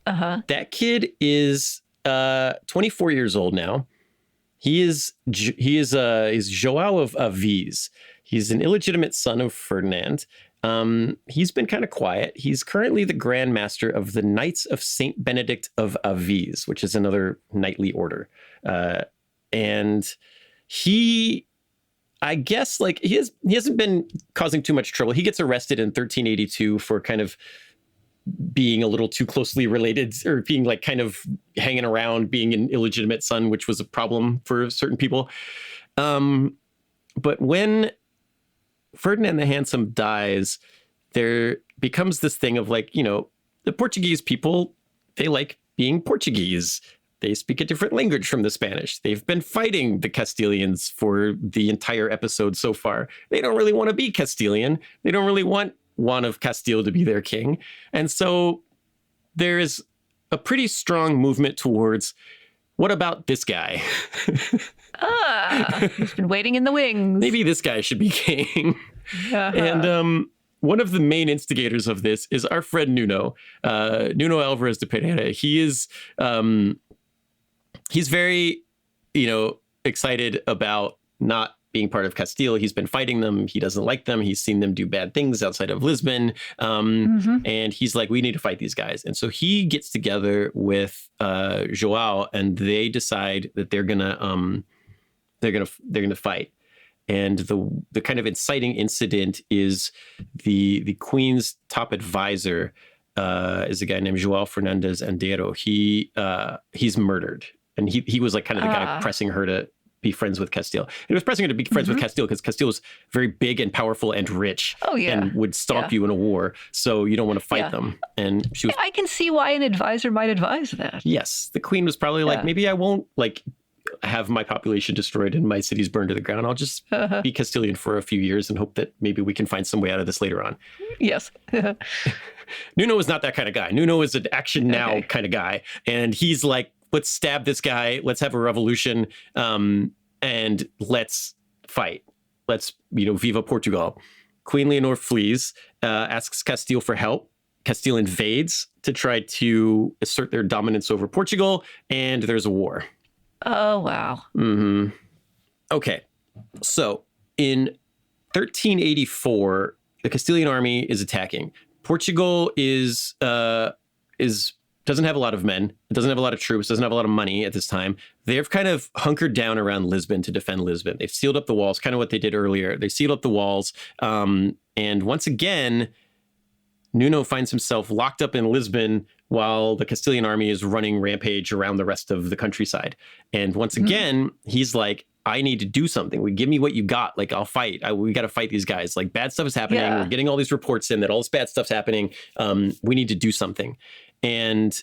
That kid is 24 years old now. He's Joao of Aviz. He's an illegitimate son of Ferdinand. He's been kind of quiet. He's currently the Grand Master of the Knights of Saint Benedict of Aviz, which is another knightly order. And he, I guess, like he hasn't been causing too much trouble. He gets arrested in 1382 for kind of being a little too closely related, or being like kind of hanging around, being an illegitimate son, which was a problem for certain people. But when Ferdinand the Handsome dies, there becomes this thing of like, you know, the Portuguese people, they like being Portuguese. They speak a different language from the Spanish. They've been fighting the Castilians for the entire episode so far. They don't really want to be Castilian. They don't really want Juan of Castile to be their king. And so there is a pretty strong movement towards, what about this guy? He's been waiting in the wings. Maybe this guy should be king. And one of the main instigators of this is our friend Nuno Álvares Pereira. He is he's very, you know, excited about not being part of Castile. He's been fighting them. He doesn't like them. He's seen them do bad things outside of Lisbon. And he's like, we need to fight these guys. And so he gets together with Joao, and they decide that they're gonna fight. And the kind of inciting incident is the Queen's top advisor is a guy named João Fernandes Andero. He's murdered, and he was like kind of the guy pressing her to be friends with Castile. And he was pressing her to be friends with Castile because Castile was very big and powerful and rich, and would stomp you in a war. So you don't want to fight them. And she was. I can see why an advisor might advise that. Yes, the Queen was probably like, maybe I won't like have my population destroyed and my cities burned to the ground. I'll just be Castilian for a few years and hope that maybe we can find some way out of this later on. Yes. Nuno is not that kind of guy. Nuno is an action now kind of guy. And he's like, let's stab this guy. Let's have a revolution. And let's fight. Let's, Viva Portugal. Queen Leonor flees, asks Castile for help. Castile invades to try to assert their dominance over Portugal. And there's a war. Oh, wow. Okay. So in 1384, the Castilian army is attacking. Portugal doesn't have a lot of men. It doesn't have a lot of troops, doesn't have a lot of money at this time. They've kind of hunkered down around Lisbon to defend Lisbon. They've sealed up the walls, kind of what they did earlier. They sealed up the walls. And once again, Nuno finds himself locked up in Lisbon while the Castilian army is running rampage around the rest of the countryside. And once again, he's like, I need to do something. Give me what you got. Like, I'll fight. We got to fight these guys. Like, bad stuff is happening. Yeah. We're getting all these reports in that all this bad stuff's happening. We need to do something. And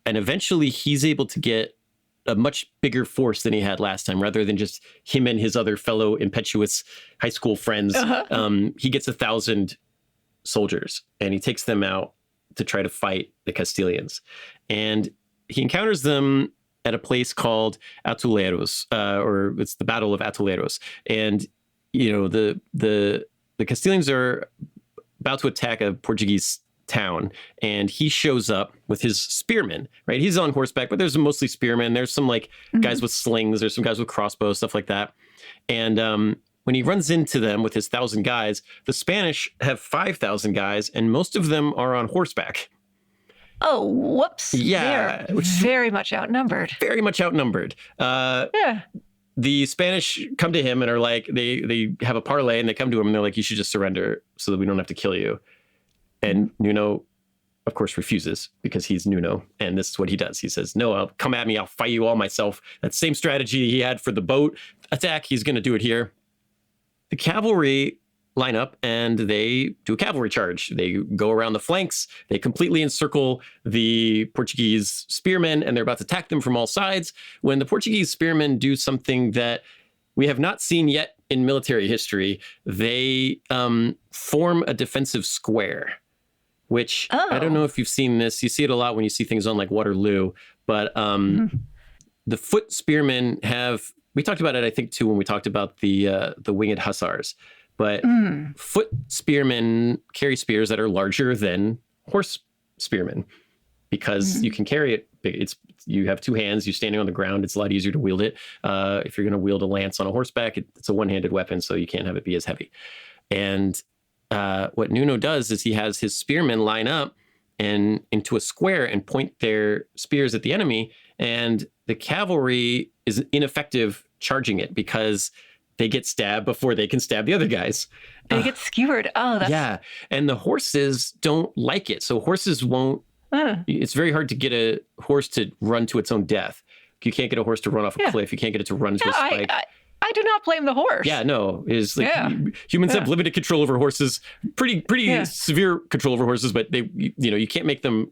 eventually he's able to get a much bigger force than he had last time, rather than just him and his other fellow impetuous high school friends. He gets 1,000 soldiers and he takes them out to try to fight the Castilians. And he encounters them at a place called Atuleiros, or it's the Battle of Atuleiros. And, the Castilians are about to attack a Portuguese town, and he shows up with his spearmen, right? He's on horseback, but there's mostly spearmen. There's some guys with slings. There's some guys with crossbows, stuff like that. And when he runs into them with his 1,000 guys, the Spanish have 5,000 guys, and most of them are on horseback. Oh, whoops. Yeah. They're very much outnumbered. Very much outnumbered. The Spanish come to him and are like, they have a parlay, and they come to him and they're like, you should just surrender so that we don't have to kill you. And Nuno, of course, refuses because he's Nuno. And this is what he does. He says, no, I'll come at me. I'll fight you all myself. That same strategy he had for the boat attack, he's going to do it here. The cavalry line up and they do a cavalry charge. They go around the flanks. They completely encircle the Portuguese spearmen, and they're about to attack them from all sides, when the Portuguese spearmen do something that we have not seen yet in military history. They form a defensive square, which I don't know if you've seen this. You see it a lot when you see things on like Waterloo, but the foot spearmen we talked about it, I think, too, when we talked about the winged hussars. But foot spearmen carry spears that are larger than horse spearmen because you can carry it. You have two hands, you're standing on the ground. It's a lot easier to wield it. If you're going to wield a lance on a horseback, it's a one-handed weapon, so you can't have it be as heavy. And what Nuno does is he has his spearmen line up and into a square and point their spears at the enemy. And the cavalry is ineffective charging it because they get stabbed before they can stab the other guys. They get skewered. Oh, that's... Yeah. And the horses don't like it. So horses won't... It's very hard to get a horse to run to its own death. You can't get a horse to run off a cliff. You can't get it to run into a spike. I do not blame the horse. Yeah, no. Is like humans have limited control over horses, pretty severe control over horses, but they, you can't make them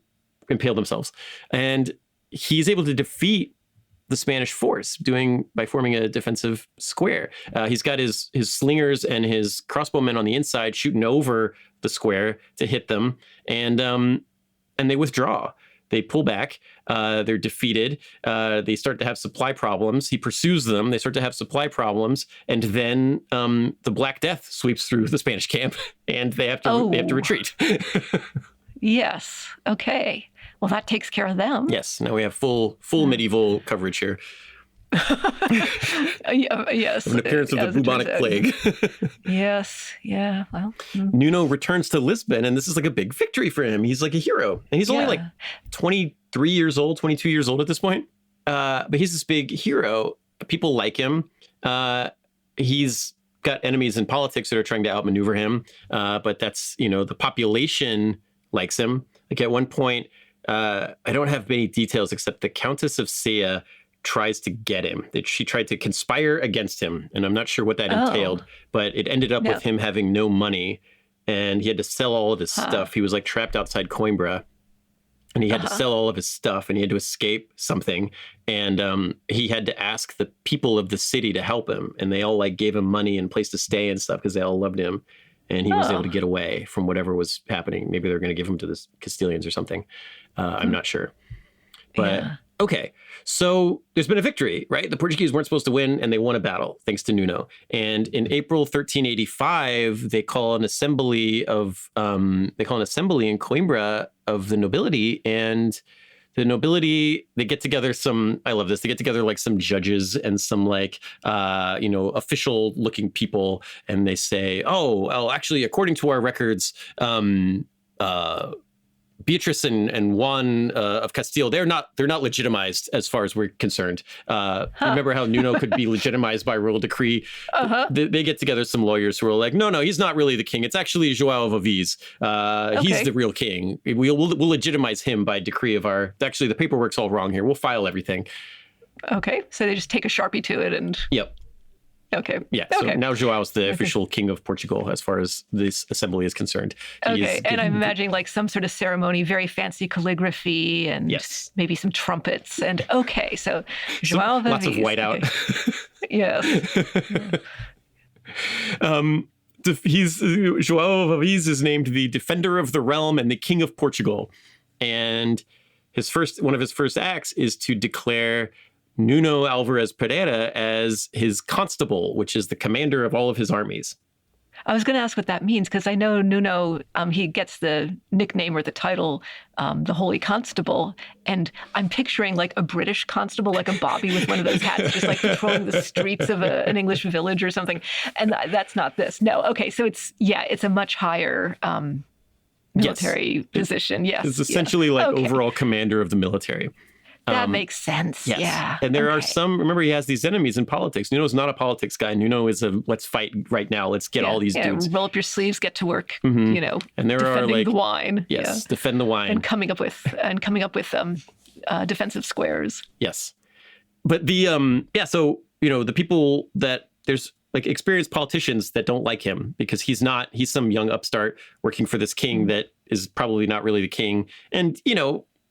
impale themselves. And he's able to defeat the Spanish force by forming a defensive square. He's got his slingers and his crossbowmen on the inside shooting over the square to hit them, and they withdraw. They pull back. They're defeated. They start to have supply problems. He pursues them. They start to have supply problems, and then the Black Death sweeps through the Spanish camp, and they have to retreat. Yes. Okay. Well, that takes care of them. Yes. Now we have full medieval coverage here. Yes. An appearance of the bubonic plague. Yes. Yeah. Well. Nuno returns to Lisbon, and this is like a big victory for him. He's like a hero, and he's only like 23 years old, 22 years old at this point. But he's this big hero. People like him. He's got enemies in politics that are trying to outmaneuver him. But that's, the population likes him. Like at one point, I don't have many details except the Countess of Sea tries to get him. She tried to conspire against him, and I'm not sure what that entailed, but it ended up with him having no money, and he had to sell all of his stuff. He was like trapped outside Coimbra, and he had to sell all of his stuff, and he had to escape something, and he had to ask the people of the city to help him, and they all like gave him money and place to stay and stuff because they all loved him, and he was able to get away from whatever was happening. Maybe they were going to give him to the Castilians or something. I'm not sure. But okay, so there's been a victory, right? The Portuguese weren't supposed to win, and they won a battle thanks to Nuno. And in April 1385, they call an assembly in Coimbra of the nobility, and the nobility, they get together I love this, they get together like some judges and some like, official looking people, and they say, well, actually, according to our records, Beatrice and Juan of Castile, they're not legitimized as far as we're concerned. Remember how Nuno could be legitimized by royal decree? They get together some lawyers who are like, no, he's not really the king. It's actually João of Aviz. He's the real king. We'll legitimize him by decree of actually, the paperwork's all wrong here. We'll file everything. Okay, so they just take a Sharpie to it and... Yep. Okay. Yeah. So now Joao's the official king of Portugal as far as this assembly is concerned. And I'm imagining like some sort of ceremony, very fancy calligraphy and maybe some trumpets. And so Joao lots of whiteout. Okay. Yes. João of Aviz is named the defender of the realm and the king of Portugal. And one of his first acts is to declare Nuno Álvares Pereira as his constable, which is the commander of all of his armies. I was going to ask what that means, because I know Nuno, he gets the nickname or the title, the Holy Constable, and I'm picturing like a British constable, like a bobby with one of those hats, just like patrolling the streets of an English village or something. And that's not this. No. Okay. So it's a much higher military position. Yes. It's essentially overall commander of the military. That makes sense. Yes. Yeah. And there are remember, he has these enemies in politics. Nuno's not a politics guy. Nuno is let's fight right now. Let's get all these dudes. Roll up your sleeves, get to work, And there defending the wine. Yes, defend the wine. And coming up with defensive squares. Yes. But so, the people that there's like experienced politicians that don't like him because he's some young upstart working for this king that is probably not really the king. And,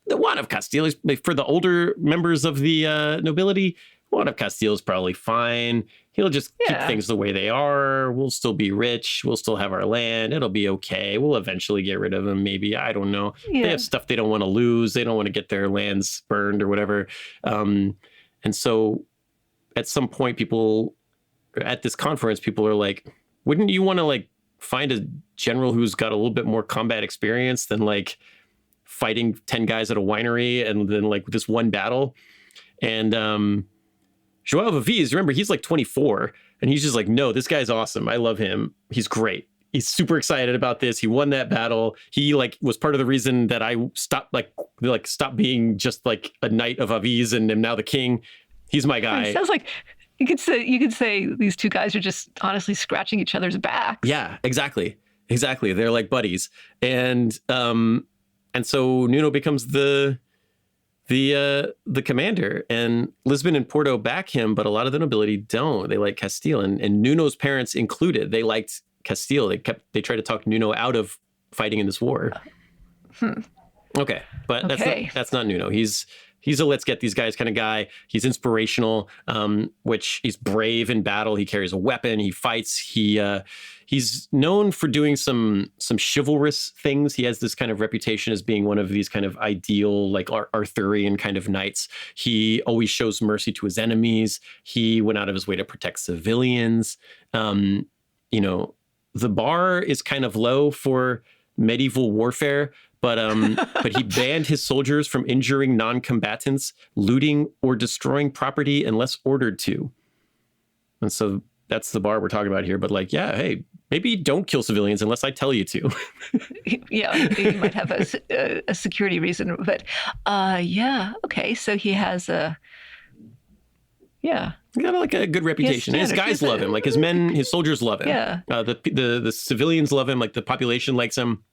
the Juan of Castile is, for the older members of the nobility, Juan of Castile's probably fine. He'll just keep things the way they are. We'll still be rich. We'll still have our land. It'll be okay. We'll eventually get rid of him. Maybe. I don't know. Yeah. They have stuff they don't want to lose. They don't want to get their lands burned or whatever. And so at some point, people at this conference, people are like, wouldn't you want to like find a general who's got a little bit more combat experience than like fighting 10 guys at a winery and then like this one battle? And João Vives, remember, he's like 24 and he's just like, no, this guy's awesome. I love him. He's great. He's super excited about this. He won that battle. He like was part of the reason that I stopped stopped being just like a knight of Aviz and am now the king. He's my guy. It sounds like you could say these two guys are just honestly scratching each other's backs. Yeah, exactly. They're like buddies. And so Nuno becomes the commander, and Lisbon and Porto back him, but a lot of the nobility don't. They like Castile, and Nuno's parents included. They liked Castile. They tried to talk Nuno out of fighting in this war. Okay, but that's not Nuno. He's a let's get these guys kind of guy. He's inspirational, which he's brave in battle. He carries a weapon. He fights. He's known for doing some chivalrous things. He has this kind of reputation as being one of these kind of ideal, like Arthurian kind of knights. He always shows mercy to his enemies. He went out of his way to protect civilians. The bar is kind of low for medieval warfare, but he banned his soldiers from injuring non-combatants, looting or destroying property unless ordered to. And so that's the bar we're talking about here. But like, yeah, hey, maybe don't kill civilians unless I tell you to. Yeah, you might have a security reason, but okay. So he has he got like a good reputation. His guys love him. Like his men, his soldiers love him. Yeah. The civilians love him. Like the population likes him.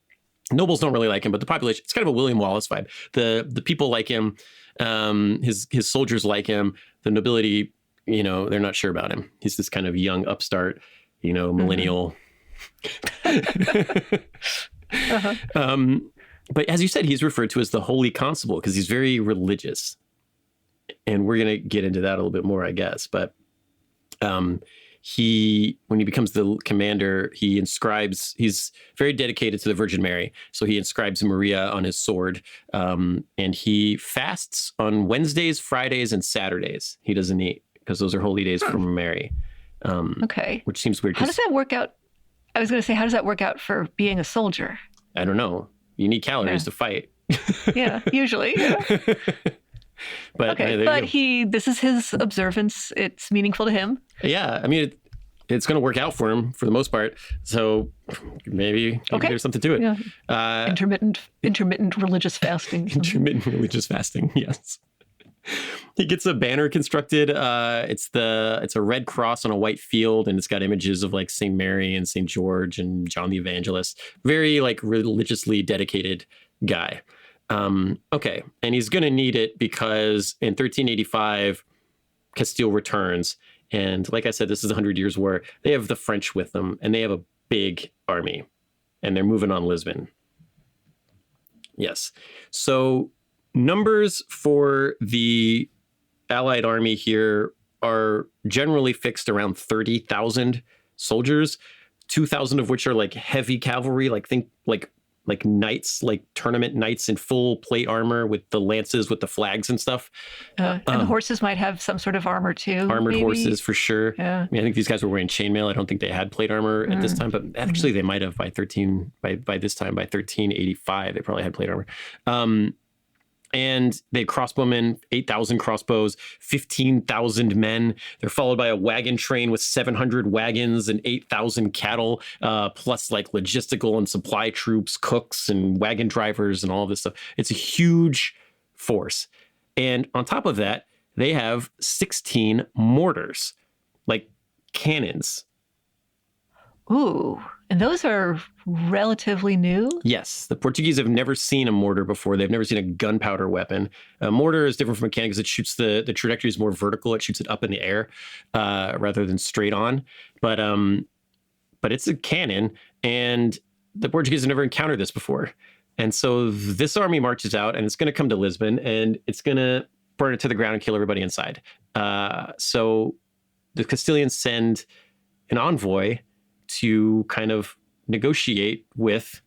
Nobles don't really like him, but the population, it's kind of a William Wallace vibe. The people like him. His soldiers like him. The nobility, they're not sure about him. He's this kind of young upstart, millennial. But as you said, he's referred to as the Holy Constable because he's very religious. And we're going to get into that a little bit more, I guess. But when he becomes the commander, he's very dedicated to the Virgin Mary. So he inscribes Maria on his sword. And he fasts on Wednesdays, Fridays, and Saturdays. He doesn't eat because those are holy days for Mary. Okay. Which seems weird. How does that work out? I was going to say, how does that work out for being a soldier? I don't know. You need calories to fight. Yeah, usually. Yeah. But this is his observance. It's meaningful to him. Yeah, I mean, it's going to work out for him for the most part. So maybe there's something to it. Yeah. Intermittent religious fasting. Intermittent religious fasting. Yes. He gets a banner constructed. It's a red cross on a white field, and it's got images of like St. Mary and St. George and John the Evangelist. Very like religiously dedicated guy. Okay, and he's going to need it because in 1385, Castile returns. And like I said, this is the 100 Years' War. They have the French with them, and they have a big army, and they're moving on Lisbon. Yes. So numbers for the Allied army here are generally fixed around 30,000 soldiers, 2,000 of which are like heavy cavalry, like knights, like tournament knights in full plate armor with the lances, with the flags and stuff. And the horses might have some sort of armor too. Armored horses for sure. Yeah. I mean, I think these guys were wearing chainmail. I don't think they had plate armor at this time, but actually they might have by 1385, they probably had plate armor. And they crossbowmen, 8,000 crossbows, 15,000 men. They're followed by a wagon train with 700 wagons and 8,000 cattle, plus like logistical and supply troops, cooks and wagon drivers and all of this stuff. It's a huge force. And on top of that, they have 16 mortars, like cannons. Ooh, and those are relatively new? Yes. The Portuguese have never seen a mortar before. They've never seen a gunpowder weapon. A mortar is different from a cannon because it shoots the trajectory is more vertical. It shoots it up in the air rather than straight on. But it's a cannon, and the Portuguese have never encountered this before. And so this army marches out, and it's going to come to Lisbon, and it's going to burn it to the ground and kill everybody inside. so the Castilians send an envoy to kind of negotiate with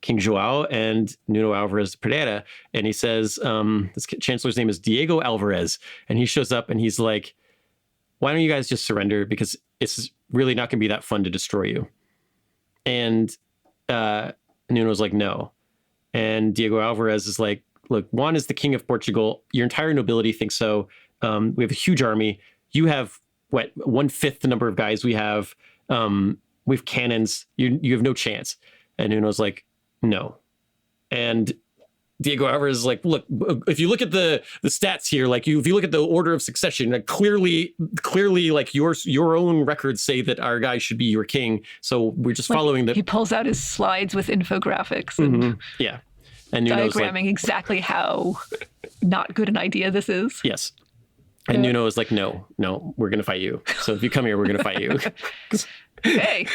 King Joao and Nuno Álvares Pereira. And he says, this chancellor's name is Diego Álvares. And he shows up and he's like, why don't you guys just surrender? Because it's really not going to be that fun to destroy you. And Nuno's like, no. And Diego Álvares is like, look, Juan is the king of Portugal. Your entire nobility thinks so. We have a huge army. You have, 1/5 the number of guys we have. We have cannons. You have no chance. And Nuno's like, no. And Diego Álvares is like, look, if you look at the stats here, like if you look at the order of succession, like clearly, like your own records say that our guy should be your king. So we're just following the. He pulls out his slides with infographics and yeah, and Nuno's diagramming exactly how not good an idea this is. Yes. And Nuno is like, no, we're going to fight you. So if you come here, we're going to fight you. Hey.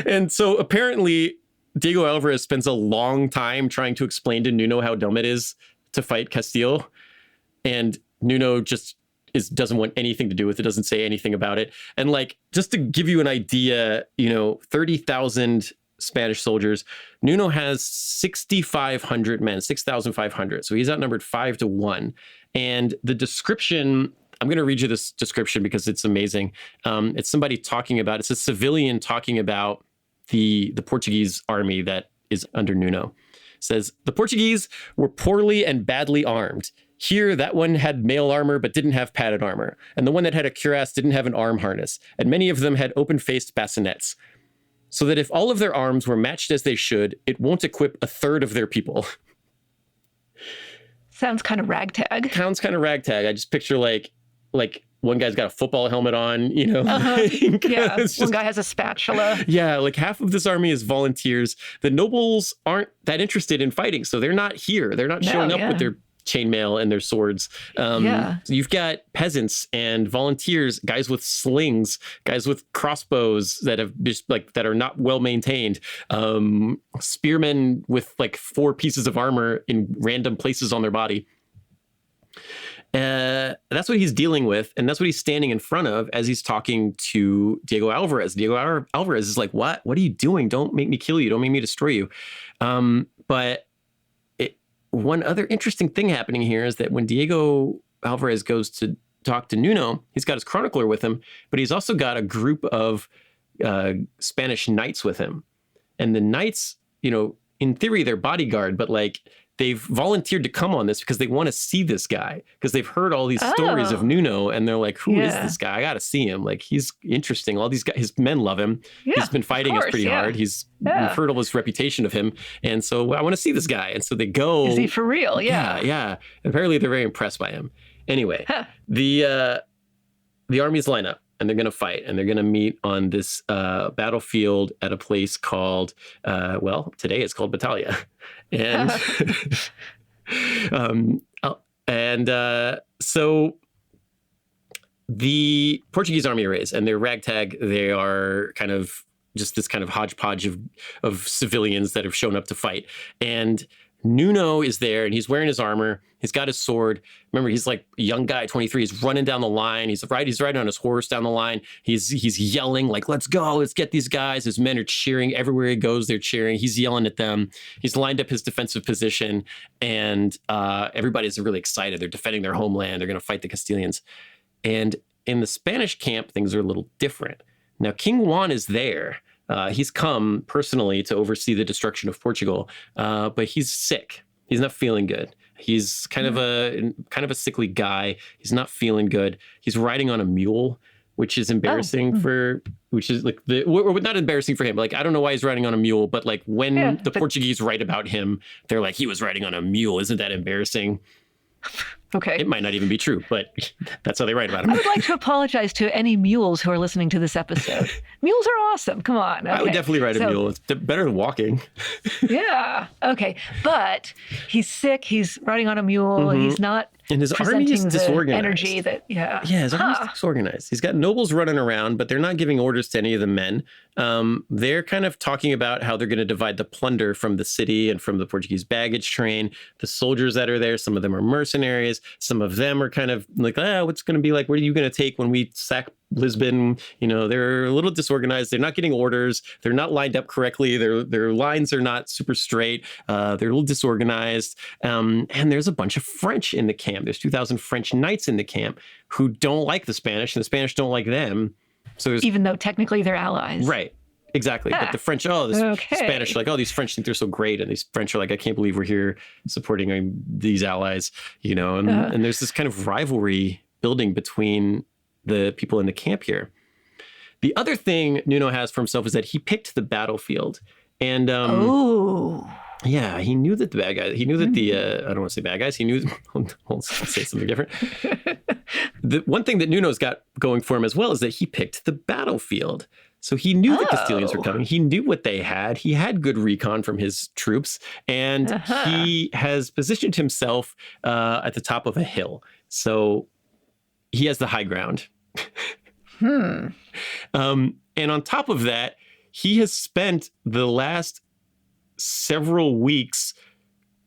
And so apparently Diego Álvares spends a long time trying to explain to Nuno how dumb it is to fight Castile. And Nuno just doesn't want anything to do with it, doesn't say anything about it. And like, just to give you an idea, 30,000 Spanish soldiers. Nuno has 6,500 men, 6,500. So he's outnumbered 5-1. And the description, I'm going to read you this description because it's amazing. It's somebody talking about, it's a civilian talking about the Portuguese army that is under Nuno. It says, the Portuguese were poorly and badly armed. Here, that one had mail armor but didn't have padded armor. And the one that had a cuirass didn't have an arm harness. And many of them had open-faced bassinets. So that if all of their arms were matched as they should, it won't equip 1/3 of their people. Sounds kind of ragtag. Sounds kind of ragtag. I just picture like one guy's got a football helmet on, Yeah, one guy has a spatula. Yeah, like half of this army is volunteers. The nobles aren't that interested in fighting, so they're not here. They're not showing up with their chainmail and their swords. So you've got peasants and volunteers, guys with slings, guys with crossbows that have just that are not well maintained, spearmen with 4 pieces of armor in random places on their body. That's what he's dealing with, and that's what he's standing in front of as he's talking to Diego Álvares. Diego Álvares is like, what are you doing? Don't make me kill you. Don't make me destroy you. But one other interesting thing happening here is that when Diego Álvares goes to talk to Nuno, he's got his chronicler with him, but he's also got a group of Spanish knights with him. And the knights, in theory, they're bodyguard, but they've volunteered to come on this because they want to see this guy, because they've heard all these stories of Nuno, and they're like, who is this guy? I got to see him. He's interesting. All these guys, his men love him. Yeah, he's been fighting us pretty hard. We've heard all this reputation of him. And so I want to see this guy. And so they go. Is he for real? Yeah. Yeah. And apparently they're very impressed by him. Anyway, the armies line up. And they're going to fight, and they're going to meet on this battlefield at a place called, today it's called Batalha. And so the Portuguese army arrays, and they're ragtag. They are kind of just this kind of hodgepodge of civilians that have shown up to fight. And Nuno is there, and he's wearing his armor. He's got his sword. Remember, he's a young guy, 23. He's running down the line. He's riding on his horse down the line. He's yelling let's go, let's get these guys. His men are cheering everywhere he goes. They're cheering. He's yelling at them. He's lined up his defensive position, and everybody's really excited. They're defending their homeland. They're going to fight the Castilians. And in the Spanish camp, things are a little different. Now, King Juan is there. He's come personally to oversee the destruction of Portugal, but he's sick. He's not feeling good. He's kind of a sickly guy. He's not feeling good. He's riding on a mule, which is embarrassing not embarrassing for him. I don't know why he's riding on a mule, but when Portuguese write about him, they're like, he was riding on a mule. Isn't that embarrassing? Okay. It might not even be true, but that's how they write about him. I would like to apologize to any mules who are listening to this episode. Mules are awesome. Come on. Okay. I would definitely ride a mule. It's better than walking. Yeah. Okay. But he's sick. He's riding on a mule. He's not. And his army is disorganized. Energy that, his army is disorganized. He's got nobles running around, but they're not giving orders to any of the men. they're kind of talking about how they're going to divide the plunder from the city and from the Portuguese baggage train. The soldiers that are there, some of them are mercenaries. Some of them are kind of like, what's going to be like? What are you going to take when we sack Lisbon? They're a little disorganized. They're not getting orders. They're not lined up correctly. Their lines are not super straight. They're a little disorganized. And there's a bunch of French in the camp. There's 2,000 French knights in the camp who don't like the Spanish, and the Spanish don't like them. So even though technically they're allies. Right. Exactly. But the French, Spanish are like, these French think they're so great. And these French are like, I can't believe we're here supporting these allies, and there's this kind of rivalry building between the people in the camp here. The other thing Nuno has for himself is that he picked the battlefield. And yeah, he knew that the bad guys, he knew that I don't want to say bad guys, he knew, I'll say something different. The one thing that Nuno's got going for him as well is that he picked the battlefield. So he knew the Castilians were coming. He knew what they had. He had good recon from his troops, and he has positioned himself at the top of a hill. So he has the high ground. And on top of that, he has spent the last several weeks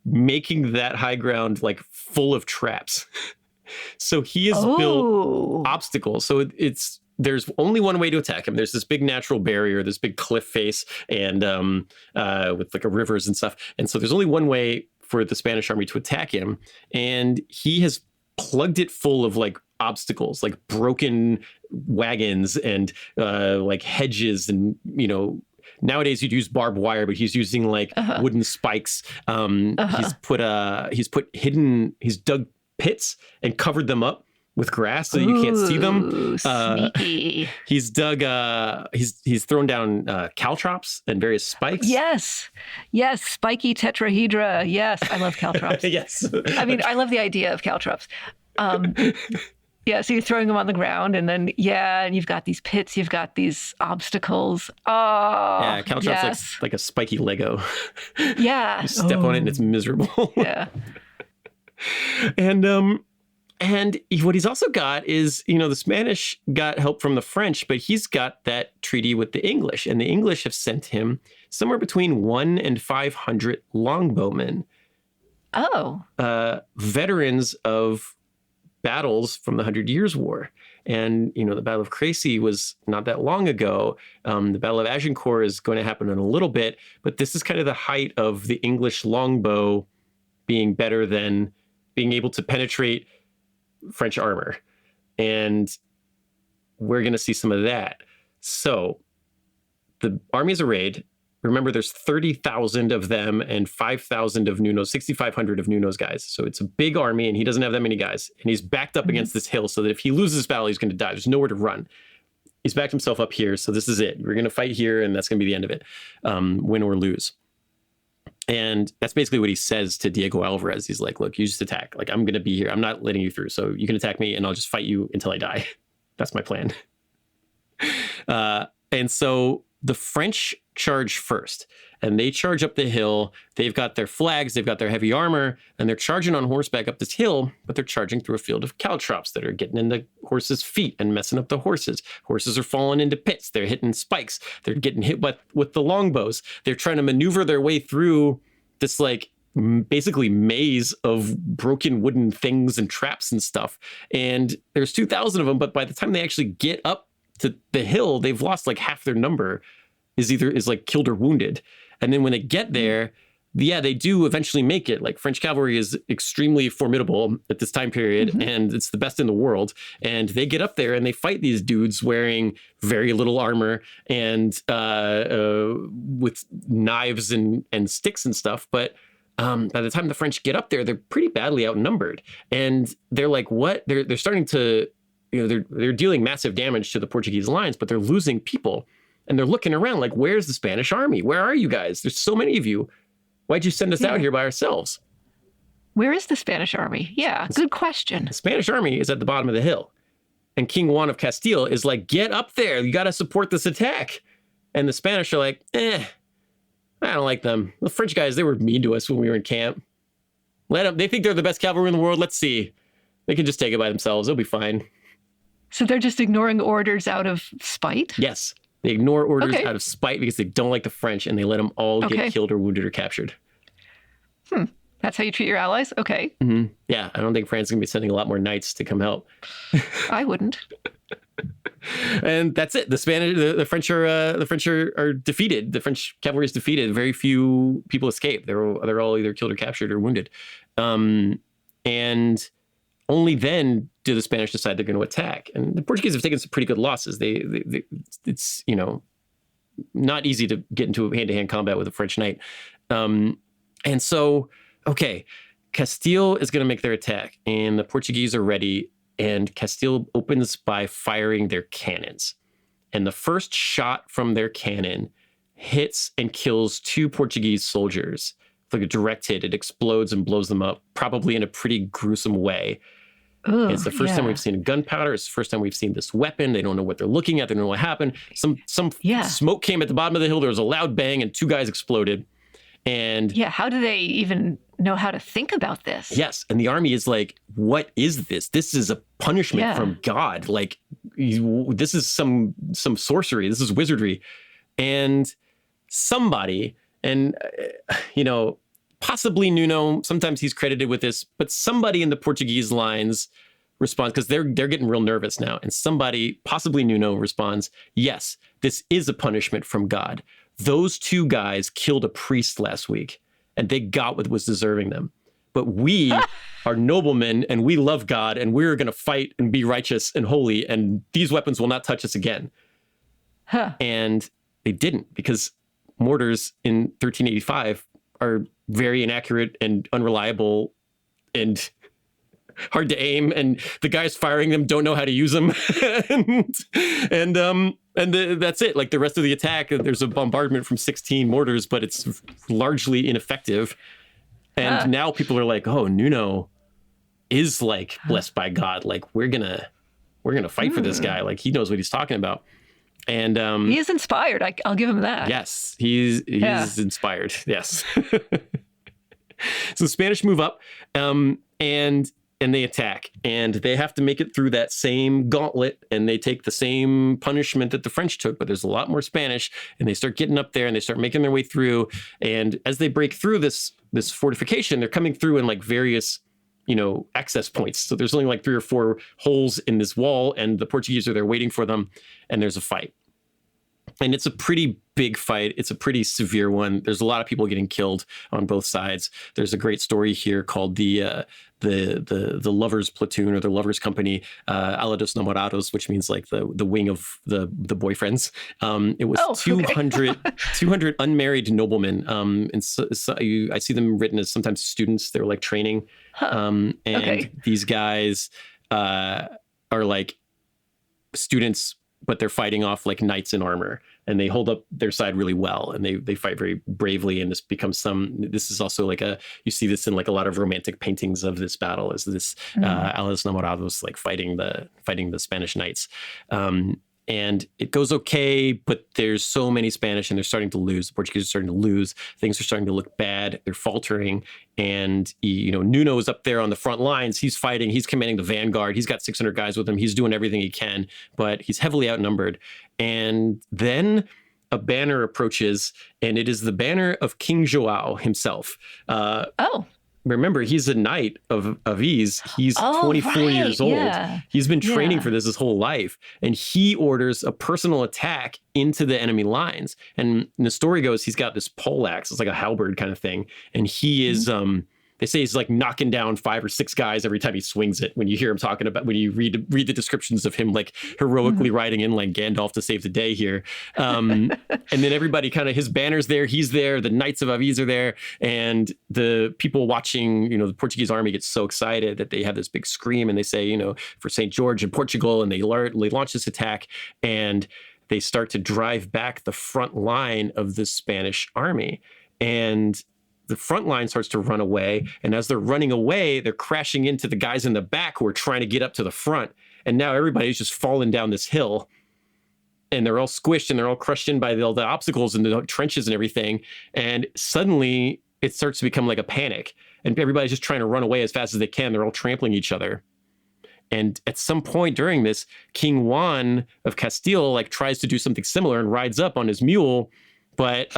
making that high ground like full of traps. So he has built obstacles. So there's only one way to attack him. There's this big natural barrier, this big cliff face, and with like rivers and stuff. And so there's only one way for the Spanish army to attack him. And he has plugged it full of like obstacles, like broken wagons and like hedges. And, nowadays you'd use barbed wire, but he's using like wooden spikes. He's dug pits and covered them up with grass so that you can't see them. Sneaky. He's dug, he's thrown down caltrops and various spikes. Yes, spiky tetrahedra. Yes, I love caltrops. Yes. I mean, I love the idea of caltrops. Yeah, so you're throwing them on the ground, and then, and you've got these pits, you've got these obstacles. Oh, yeah, caltrops like a spiky Lego. Yeah. You step on it and it's miserable. Yeah. And what he's also got is, the Spanish got help from the French, but he's got that treaty with the English. And the English have sent him somewhere between 100 and 500 longbowmen. Oh. Veterans of battles from the 100 Years' War. And, the Battle of Crécy was not that long ago. The Battle of Agincourt is going to happen in a little bit. But this is kind of the height of the English longbow being better than being able to penetrate French armor. And we're going to see some of that. So the army is arrayed. Remember, there's 30,000 of them and 5,000 of Nuno's, 6,500 of Nuno's guys. So it's a big army, and he doesn't have that many guys. And he's backed up against this hill so that if he loses this battle, he's going to die. There's nowhere to run. He's backed himself up here. So this is it. We're going to fight here, and that's going to be the end of it, win or lose. And that's basically what he says to Diego Alvarez. He's like, look, you just attack. Like, I'm going to be here. I'm not letting you through. So you can attack me, and I'll just fight you until I die. That's my plan. And so the French charge first, and they charge up the hill. They've got their flags, they've got their heavy armor, and they're charging on horseback up this hill, but they're charging through a field of caltrops that are getting in the horses' feet and messing up the horses. Horses are falling into pits. They're hitting spikes. They're getting hit with the longbows. They're trying to maneuver their way through this like basically maze of broken wooden things and traps and stuff. And there's 2,000 of them, but by the time they actually get up to the hill, they've lost like half their number, is like killed or wounded. And then when they get there, they do eventually make it. Like, French cavalry is extremely formidable at this time period, and it's the best in the world. And they get up there and they fight these dudes wearing very little armor and with knives and sticks and stuff. But by the time the French get up there, they're pretty badly outnumbered. And they're like, what? They're starting to, they're dealing massive damage to the Portuguese lines, but they're losing people. And they're looking around like, where's the Spanish army? Where are you guys? There's so many of you. Why'd you send us out here by ourselves? Where is the Spanish army? Yeah, good question. The Spanish army is at the bottom of the hill. And King Juan of Castile is like, get up there. You got to support this attack. And the Spanish are like, I don't like them. The French guys, they were mean to us when we were in camp. Let them. They think they're the best cavalry in the world. Let's see. They can just take it by themselves. They'll be fine. So they're just ignoring orders out of spite? Yes. They ignore orders out of spite because they don't like the French, and they let them all get killed or wounded or captured. That's how you treat your allies? Okay. Mm-hmm. Yeah, I don't think France is going to be sending a lot more knights to come help. I wouldn't. And that's it. The French are defeated. The French cavalry is defeated. Very few people escape. They're all either killed or captured or wounded. And only then do the Spanish decide they're going to attack. And the Portuguese have taken some pretty good losses. It's not easy to get into a hand-to-hand combat with a French knight. And so, Castile is going to make their attack, and the Portuguese are ready. And Castile opens by firing their cannons. And the first shot from their cannon hits and kills 2 Portuguese soldiers. Like a direct hit, it explodes and blows them up, probably in a pretty gruesome way. Ugh, it's the first time we've seen gunpowder. It's the first time we've seen this weapon. They don't know what they're looking at. They don't know what happened. Some smoke came at the bottom of the hill. There was a loud bang, and 2 guys exploded. And how do they even know how to think about this? Yes. And the army is like, what is this? This is a punishment from God. Like, this is some sorcery. This is wizardry. And somebody, possibly Nuno, sometimes he's credited with this, but somebody in the Portuguese lines responds, because they're getting real nervous now. And somebody, possibly Nuno, responds, yes, this is a punishment from God. Those 2 guys killed a priest last week, and they got what was deserving them. But we are noblemen, and we love God, and we're going to fight and be righteous and holy, and these weapons will not touch us again. And they didn't, because mortars in 1385 are very inaccurate and unreliable and hard to aim, and the guys firing them don't know how to use them. That's it. Like, the rest of the attack, there's a bombardment from 16 mortars, but it's largely ineffective. And now people are like, oh, Nuno is like blessed by God. Like, we're gonna fight for this guy. Like, he knows what he's talking about. And he is inspired. I'll give him that. Yes, he's inspired. Yes. So the Spanish move up, and they attack, and they have to make it through that same gauntlet, and they take the same punishment that the French took, but there's a lot more Spanish, and they start getting up there, and they start making their way through. And as they break through this fortification, they're coming through in like various, access points. So there's only like 3 or 4 holes in this wall, and the Portuguese are there waiting for them, and there's a fight. And it's a pretty big fight. It's a pretty severe one. There's a lot of people getting killed on both sides. There's a great story here called the lovers platoon, or the lovers company, ala dos namorados, which means like the wing of the boyfriends. It was 200 unmarried noblemen. And I see them written as sometimes students. They were like training. These guys are like students, but they're fighting off like knights in armor, and they hold up their side really well, and they fight very bravely. And this becomes this is also like you see this in like a lot of romantic paintings of this battle, is this Alas Namorados like fighting the Spanish knights. And it goes okay, but there's so many Spanish, and they're starting to lose. The Portuguese are starting to lose. Things are starting to look bad. They're faltering. And, Nuno is up there on the front lines. He's fighting. He's commanding the vanguard. He's got 600 guys with him. He's doing everything he can, but he's heavily outnumbered. And then a banner approaches, and it is the banner of King Joao himself. Remember, he's a knight of Aviz. He's 24 years old. Yeah. He's been training for this his whole life. And he orders a personal attack into the enemy lines. And the story goes, he's got this poleaxe. It's like a halberd kind of thing. And he is, they say he's like knocking down 5 or 6 guys every time he swings it. When you hear him talking about, when you read the descriptions of him like heroically riding in like Gandalf to save the day here. And then everybody kind of, his banner's there, he's there, the Knights of Aviz are there, and the people watching, the Portuguese army gets so excited that they have this big scream, and they say, for St. George in Portugal, and they launch this attack, and they start to drive back the front line of the Spanish army. And the front line starts to run away. And as they're running away, they're crashing into the guys in the back who are trying to get up to the front. And now everybody's just falling down this hill. And they're all squished, and they're all crushed in by all the obstacles and the trenches and everything. And suddenly it starts to become like a panic. And everybody's just trying to run away as fast as they can. They're all trampling each other. And at some point during this, King Juan of Castile like tries to do something similar and rides up on his mule, but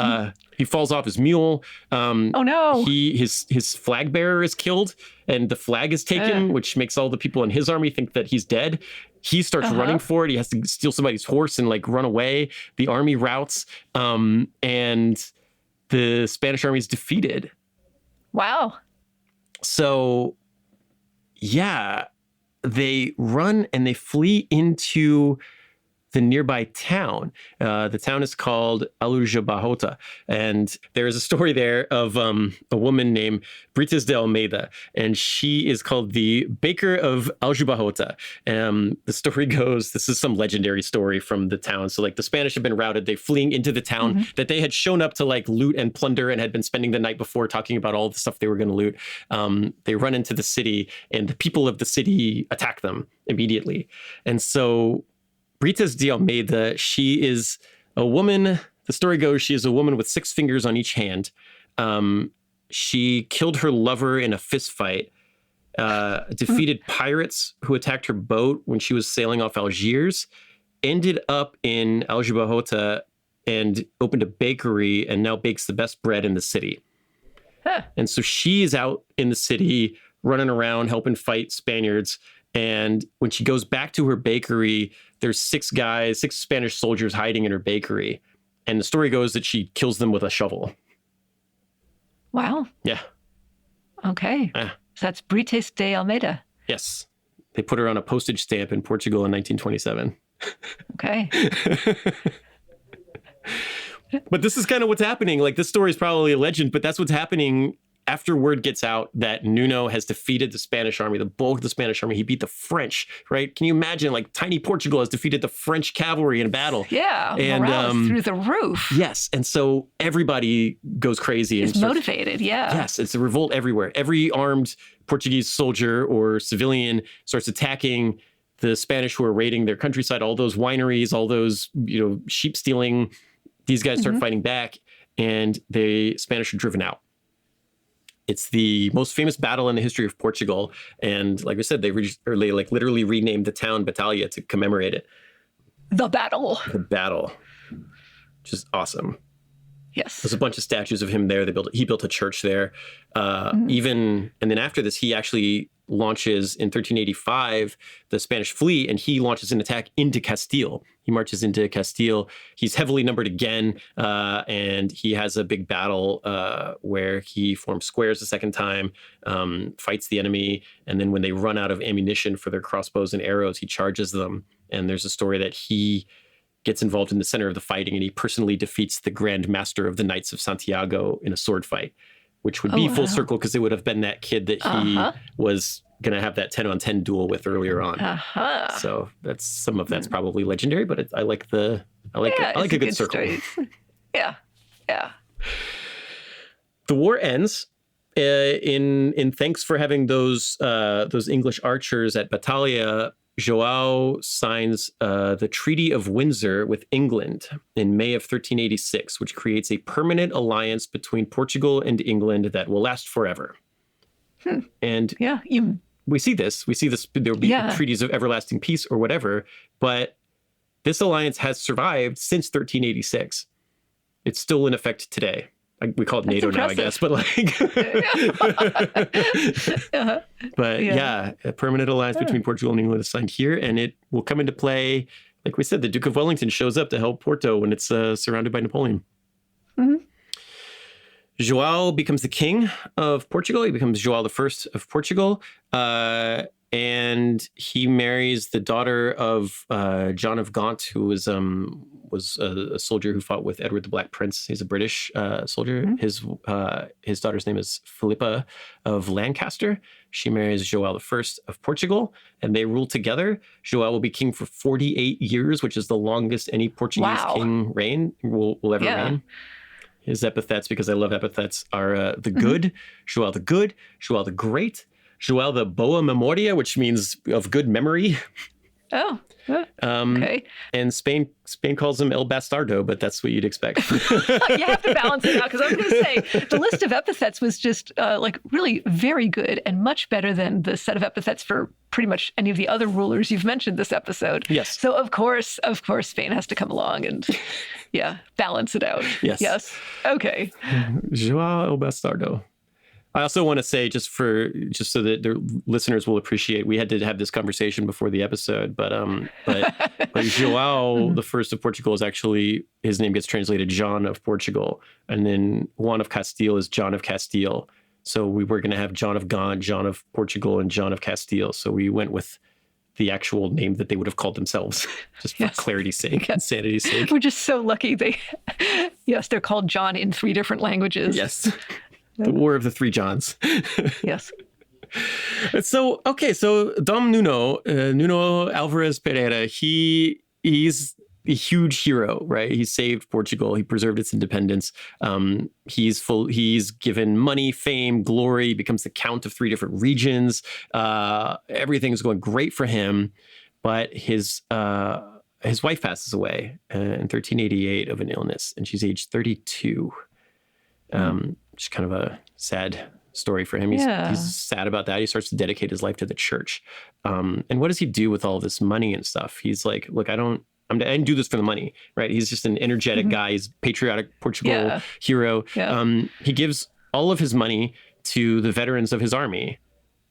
he falls off his mule. Oh no! His flag bearer is killed, and the flag is taken, which makes all the people in his army think that he's dead. He starts running for it. He has to steal somebody's horse and like run away. The army routs, and the Spanish army is defeated. Wow. So, yeah, they run and they flee into the nearby town. The town is called Aljubarrota. And there is a story there of a woman named Brites de Almeida, and she is called the Baker of Aljubarrota. The story goes, this is some legendary story from the town. So like the Spanish have been routed, they fleeing into the town that they had shown up to like loot and plunder and had been spending the night before talking about all the stuff they were going to loot. They run into the city and the people of the city attack them immediately. And so Brites de Almeida, she is a woman, the story goes, she is a woman with 6 fingers on each hand. She killed her lover in a fist fight, defeated pirates who attacked her boat when she was sailing off Algiers, ended up in Aljubarrota and opened a bakery and now bakes the best bread in the city. And so she is out in the city running around helping fight Spaniards. And when she goes back to her bakery, there's 6 Spanish soldiers hiding in her bakery. And the story goes that she kills them with a shovel. Wow. Yeah. Okay. So that's Brites de Almeida. Yes. They put her on a postage stamp in Portugal in 1927. Okay. But this is kind of what's happening. Like, this story is probably a legend, but that's what's happening after word gets out that Nuno has defeated the Spanish army, the bulk of the Spanish army. He beat the French, right? Can you imagine, like, tiny Portugal has defeated the French cavalry in battle? Yeah, and morale is through the roof. Yes, and so everybody goes crazy. It's motivated, yeah. Yes, it's a revolt everywhere. Every armed Portuguese soldier or civilian starts attacking the Spanish who are raiding their countryside, all those wineries, all those, sheep stealing. These guys start fighting back, and the Spanish are driven out. It's the most famous battle in the history of Portugal. And like I said, they literally renamed the town Batalha to commemorate it. The battle. The battle. Which is awesome. Yes. There's a bunch of statues of him there. He built a church there. And then after this, he actually launches in 1385 the Spanish fleet, and he launches an attack into Castile. He marches into Castile. He's heavily numbered again, and he has a big battle where he forms squares a second time, fights the enemy, and then when they run out of ammunition for their crossbows and arrows, he charges them. And there's a story that he gets involved in the center of the fighting, and he personally defeats the Grand Master of the Knights of Santiago in a sword fight, which would be full circle because it would have been that kid that he was going to have that 10-on-10 duel with earlier on. So that's probably legendary, but I like a good circle. Yeah. The war ends in thanks for having those English archers at Batalha. João signs the Treaty of Windsor with England in May of 1386, which creates a permanent alliance between Portugal and England that will last forever. And we see this. There will be treaties of everlasting peace or whatever, but this alliance has survived since 1386. It's still in effect today. We call it NATO now, I guess, but a permanent alliance between Portugal and England is signed here, and it will come into play. Like we said, the Duke of Wellington shows up to help Porto when it's surrounded by Napoleon. João becomes the king of Portugal. He becomes João I of Portugal, and he marries the daughter of John of Gaunt, who was a soldier who fought with Edward the Black Prince. He's a British soldier. His daughter's name is Philippa of Lancaster. She marries João I of Portugal, and they rule together. João will be king for 48 years, which is the longest any Portuguese king will ever reign. His epithets, because I love epithets, are the good, João the Great, João the Boa Memoria, which means of good memory. Oh, okay. And Spain calls him El Bastardo, but that's what you'd expect. You have to balance it out, because I was going to say the list of epithets was just really very good and much better than the set of epithets for pretty much any of the other rulers you've mentioned this episode. Yes. So of course, Spain has to come along and balance it out. Yes. Okay. Joao El Bastardo. I also want to say, just so that the listeners will appreciate, we had to have this conversation before the episode, but Joao, the first of Portugal, is actually, his name gets translated John of Portugal, and then Juan of Castile is John of Castile. So we were going to have John of Gaunt, John of Portugal, and John of Castile. So we went with the actual name that they would have called themselves, just for clarity's sake and sanity's sake. We're just so lucky they're called John in 3 different languages. Yes. The War of the Three Johns. Yes. So Dom Nuno Álvares Pereira, he's a huge hero, right? He saved Portugal. He preserved its independence. He's given money, fame, glory, becomes the count of 3 different regions. Everything's going great for him, but his wife passes away in 1388 of an illness, and she's aged 32. Just kind of a sad story for him. He's sad about that. He starts to dedicate his life to the church. And what does he do with all this money and stuff? He's like, look, I didn't do this for the money, right? He's just an energetic guy. He's a patriotic Portugal hero. Yeah. He gives all of his money to the veterans of his army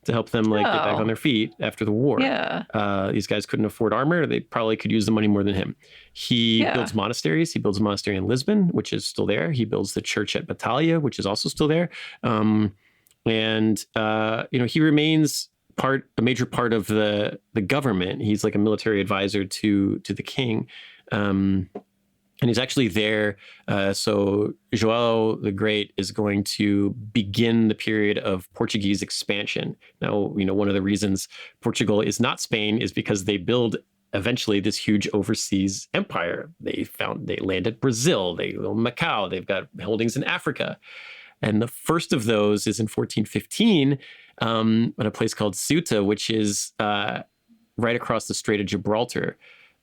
to help them get back on their feet after the war. Yeah. These guys couldn't afford armor. They probably could use the money more than him. He builds monasteries. He builds a monastery in Lisbon, which is still there. He builds the church at Batalha, which is also still there. He remains a major part of the government. He's like a military advisor to the king. And he's actually there. So Joao the Great is going to begin the period of Portuguese expansion. Now, one of the reasons Portugal is not Spain is because they build eventually this huge overseas empire. They landed Brazil, they Macau, they've got holdings in Africa. And the first of those is in 1415 at a place called Ceuta, which is right across the Strait of Gibraltar.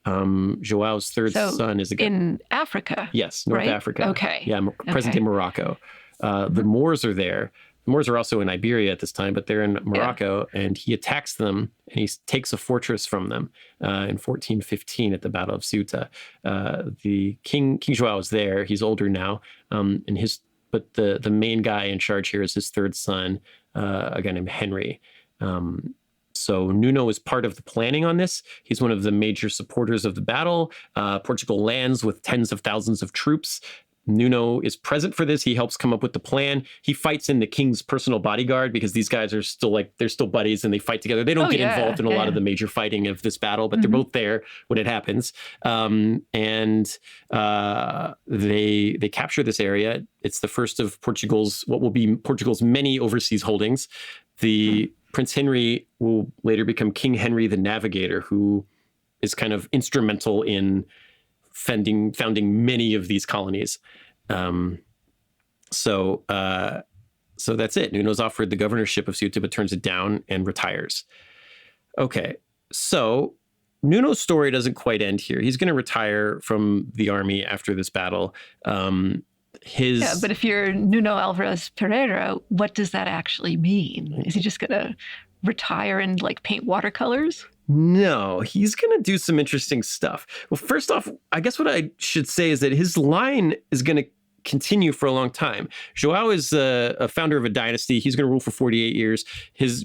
Joao's third son is in Africa. Yes, North Africa. Okay. Yeah, present-day Morocco. The Moors are there. The Moors are also in Iberia at this time, but they're in Morocco, and he attacks them, and he takes a fortress from them in 1415 at the Battle of Ceuta. The King Joao is there. He's older now, but the main guy in charge here is his third son, a guy named Henry. So Nuno is part of the planning on this. He's one of the major supporters of the battle. Portugal lands with tens of thousands of troops. Nuno is present for this. He helps come up with the plan. He fights in the king's personal bodyguard because these guys are still they're still buddies and they fight together. They don't get involved in a lot of the major fighting of this battle, but they're both there when it happens. They capture this area. It's the first of what will be Portugal's many overseas holdings. Prince Henry will later become King Henry the Navigator, who is kind of instrumental in founding many of these colonies. So that's it. Nuno's offered the governorship of Ceuta, but turns it down and retires. Okay, so Nuno's story doesn't quite end here. He's going to retire from the army after this battle. But if you're Nuno Álvares Pereira, what does that actually mean? Is he just going to retire and paint watercolors? No, he's going to do some interesting stuff. Well, first off, I guess what I should say is that his line is going to continue for a long time. Joao is a founder of a dynasty. He's going to rule for 48 years. His,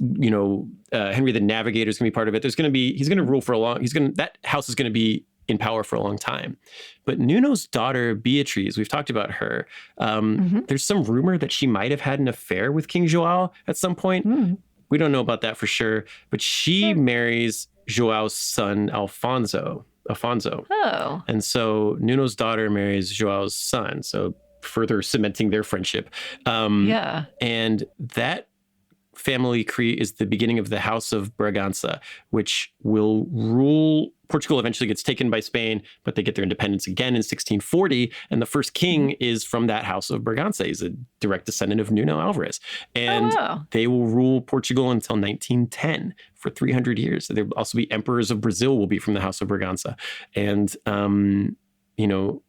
Henry the Navigator is going to be part of it. He's going to rule for that house is going to be in power for a long time. But Nuno's daughter, Beatriz, we've talked about her. There's some rumor that she might have had an affair with King Joao at some point. We don't know about that for sure, but she marries Joao's son, Alfonso. Oh. And so Nuno's daughter marries Joao's son, so further cementing their friendship. And that family is the beginning of the House of Braganza, which will rule. Portugal eventually gets taken by Spain, but they get their independence again in 1640. And the first king is from that House of Braganza. He's a direct descendant of Nuno Álvares. And they will rule Portugal until 1910 for 300 years. There will also be emperors of Brazil will be from the House of Braganza. And,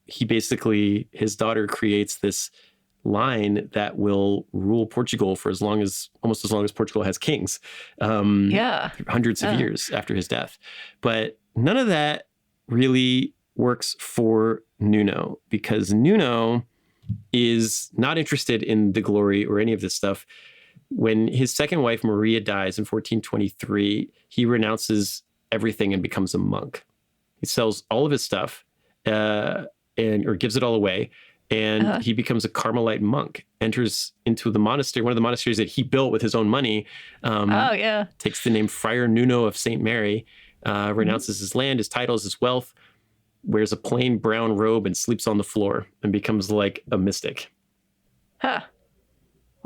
he basically, his daughter creates this line that will rule Portugal for almost as long as Portugal has kings. Hundreds of years after his death. But none of that really works for Nuno, because Nuno is not interested in the glory or any of this stuff. When his second wife, Maria, dies in 1423, he renounces everything and becomes a monk. He sells all of his stuff or gives it all away. And he becomes a Carmelite monk, enters into the monastery, one of the monasteries that he built with his own money. Takes the name Friar Nuno of St. Mary, renounces his land, his titles, his wealth, wears a plain brown robe and sleeps on the floor and becomes like a mystic. Huh.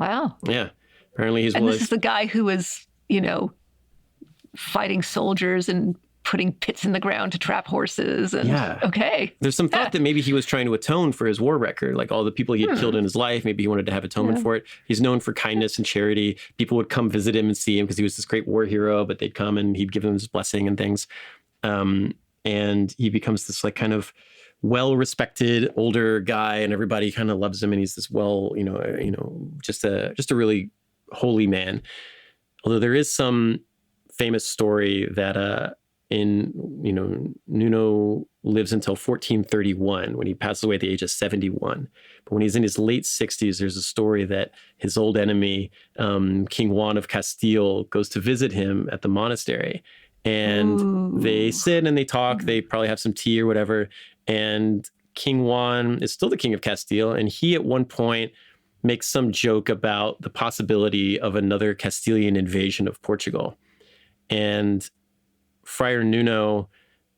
Wow. Yeah. Apparently this is the guy who was, fighting soldiers and putting pits in the ground to trap horses. And okay. There's some thought that maybe he was trying to atone for his war record, like all the people he had killed in his life. Maybe he wanted to have atonement for it. He's known for kindness and charity. People would come visit him and see him because he was this great war hero, but they'd come and he'd give them his blessing and things. And he becomes this like kind of well-respected older guy, and everybody kind of loves him. And he's this just a really holy man. Although there is some famous story that, Nuno lives until 1431 when he passes away at the age of 71. But when he's in his late 60s, there's a story that his old enemy, King Juan of Castile, goes to visit him at the monastery. And they sit and they talk. They probably have some tea or whatever. And King Juan is still the king of Castile. And he at one point makes some joke about the possibility of another Castilian invasion of Portugal. And Friar Nuno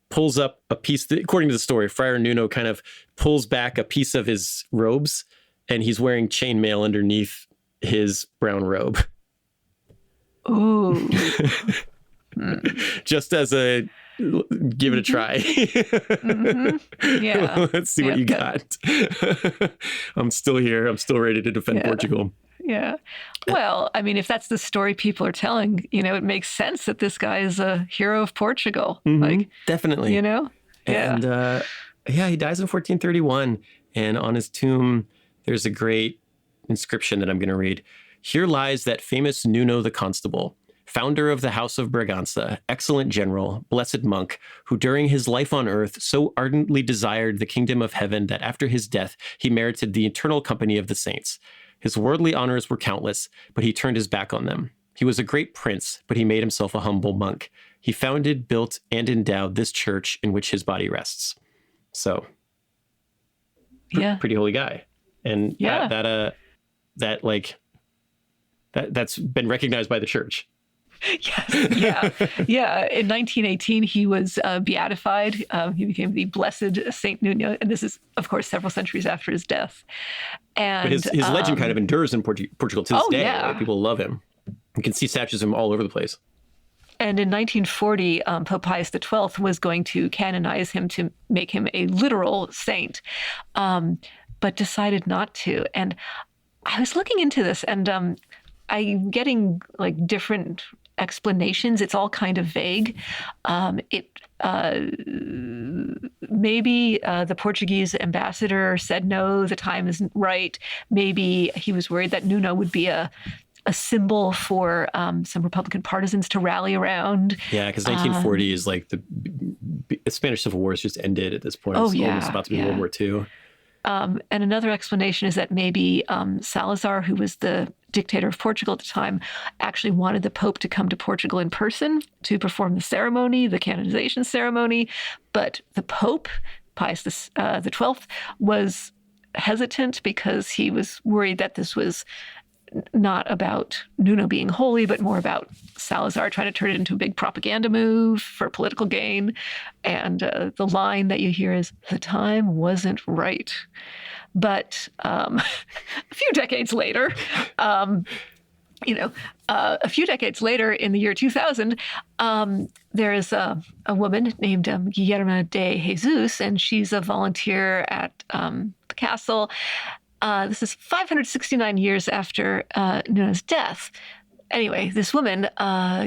pulls up a piece, according to the story, Friar Nuno kind of pulls back a piece of his robes, and he's wearing chainmail underneath his brown robe. Ooh. Just as a, give it a try. Yeah. Let's see what you got. I'm still here. I'm still ready to defend Portugal. Yeah. Well, I mean, if that's the story people are telling, it makes sense that this guy is a hero of Portugal. Definitely. Yeah. And he dies in 1431. And on his tomb, there's a great inscription that I'm going to read. Here lies that famous Nuno the Constable, founder of the House of Braganza, excellent general, blessed monk, who during his life on earth so ardently desired the kingdom of heaven that after his death he merited the eternal company of the saints. His worldly honors were countless, but he turned his back on them. He was a great prince, but he made himself a humble monk. He founded, built, and endowed this church in which his body rests. So, pretty holy guy. And that's been recognized by the church. Yes. Yeah. In 1918, he was beatified. He became the Blessed Saint Nuno. And this is, of course, several centuries after his death. And but his legend kind of endures in Portugal to this day. Yeah. Right? People love him. You can see statues of him all over the place. And in 1940, Pope Pius XII was going to canonize him to make him a literal saint, but decided not to. And I was looking into this, and I'm getting like different explanations. It's all kind of vague. Maybe the Portuguese ambassador said, no, the time isn't right. Maybe he was worried that Nuno would be a symbol for some Republican partisans to rally around. Yeah, because 1940 is like the Spanish Civil War has just ended at this point. It's almost about to be World War II. And another explanation is that maybe Salazar, who was the dictator of Portugal at the time, actually wanted the Pope to come to Portugal in person to perform the ceremony, the canonization ceremony. But the Pope, Pius XII, was hesitant because he was worried that this was not about Nuno being holy, but more about Salazar trying to turn it into a big propaganda move for political gain. And the line that you hear is, the time wasn't right. But a few decades later, a few decades later, in the year 2000, there is a woman named Guillermo de Jesus, and she's a volunteer at the castle. This is 569 years after Nuno's death. Anyway, this woman,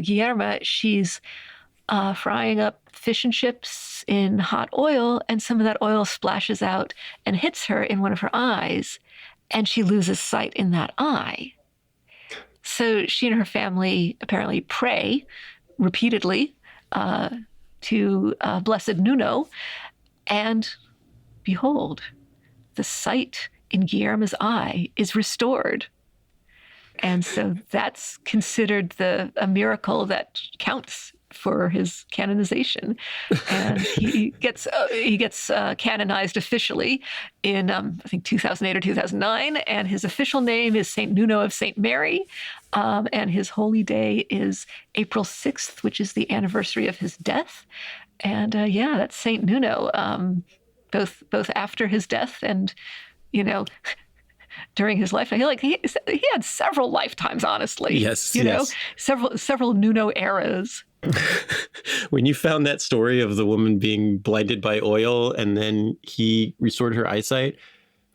Guillermo, she's frying up fish and chips in hot oil, and some of that oil splashes out and hits her in one of her eyes, and she loses sight in that eye. So she and her family apparently pray repeatedly to Blessed Nuno, and behold, the sight in Guillermo's eye is restored. And so that's considered a miracle that counts for his canonization, and he gets canonized officially in I think 2008 or 2009, and his official name is Saint Nuno of Saint Mary, and his holy day is April 6th, which is the anniversary of his death. And that's Saint Nuno, both after his death and during his life. I feel like he had several lifetimes, honestly. Yes, several Nuno eras. When you found that story of the woman being blinded by oil and then he restored her eyesight,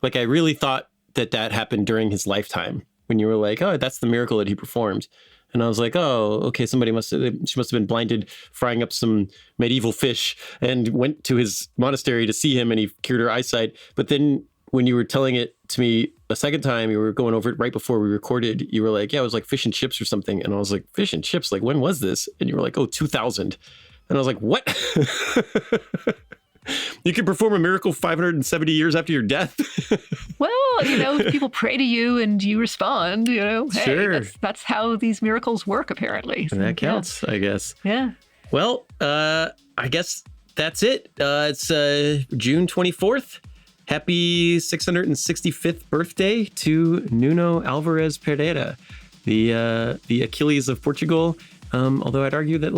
like I really thought that happened during his lifetime. When you were like, oh, that's the miracle that he performed. And I was like, oh, okay, she must have been blinded frying up some medieval fish and went to his monastery to see him and he cured her eyesight. But then when you were telling it to me a second time, you were going over it right before we recorded. You were like, yeah, it was like fish and chips or something. And I was like, fish and chips? Like, when was this? And you were like, oh, 2000. And I was like, what? You can perform a miracle 570 years after your death? Well, people pray to you and you respond, hey, sure. That's how these miracles work, apparently. So, that counts, I guess. Yeah. Well, I guess that's it. It's June 24th. Happy 665th birthday to Nuno Álvares Pereira, the Achilles of Portugal. Although I'd argue that,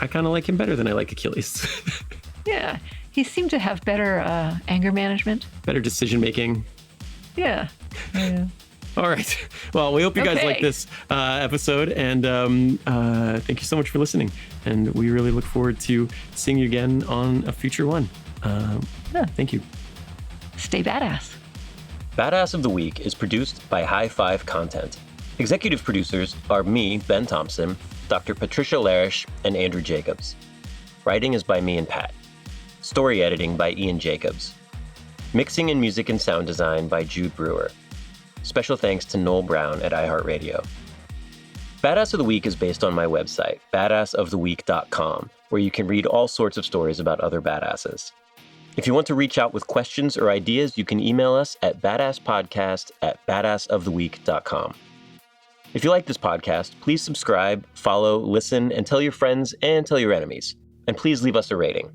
I kind of like him better than I like Achilles. Yeah, he seemed to have better anger management. Better decision making. Yeah. All right. Well, we hope you guys like this episode, and thank you so much for listening. And we really look forward to seeing you again on a future one. Thank you. Stay badass. Badass of the Week is produced by High Five Content. Executive producers are me, Ben Thompson, Dr. Patricia Larish, and Andrew Jacobs. Writing is by me and Pat. Story editing by Ian Jacobs. Mixing and music and sound design by Jude Brewer. Special thanks to Noel Brown at iHeartRadio. Badass of the Week is based on my website, badassoftheweek.com, where you can read all sorts of stories about other badasses. If you want to reach out with questions or ideas, you can email us at badasspodcast@badassoftheweek.com. If you like this podcast, please subscribe, follow, listen, and tell your friends and tell your enemies. And please leave us a rating.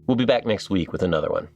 We'll be back next week with another one.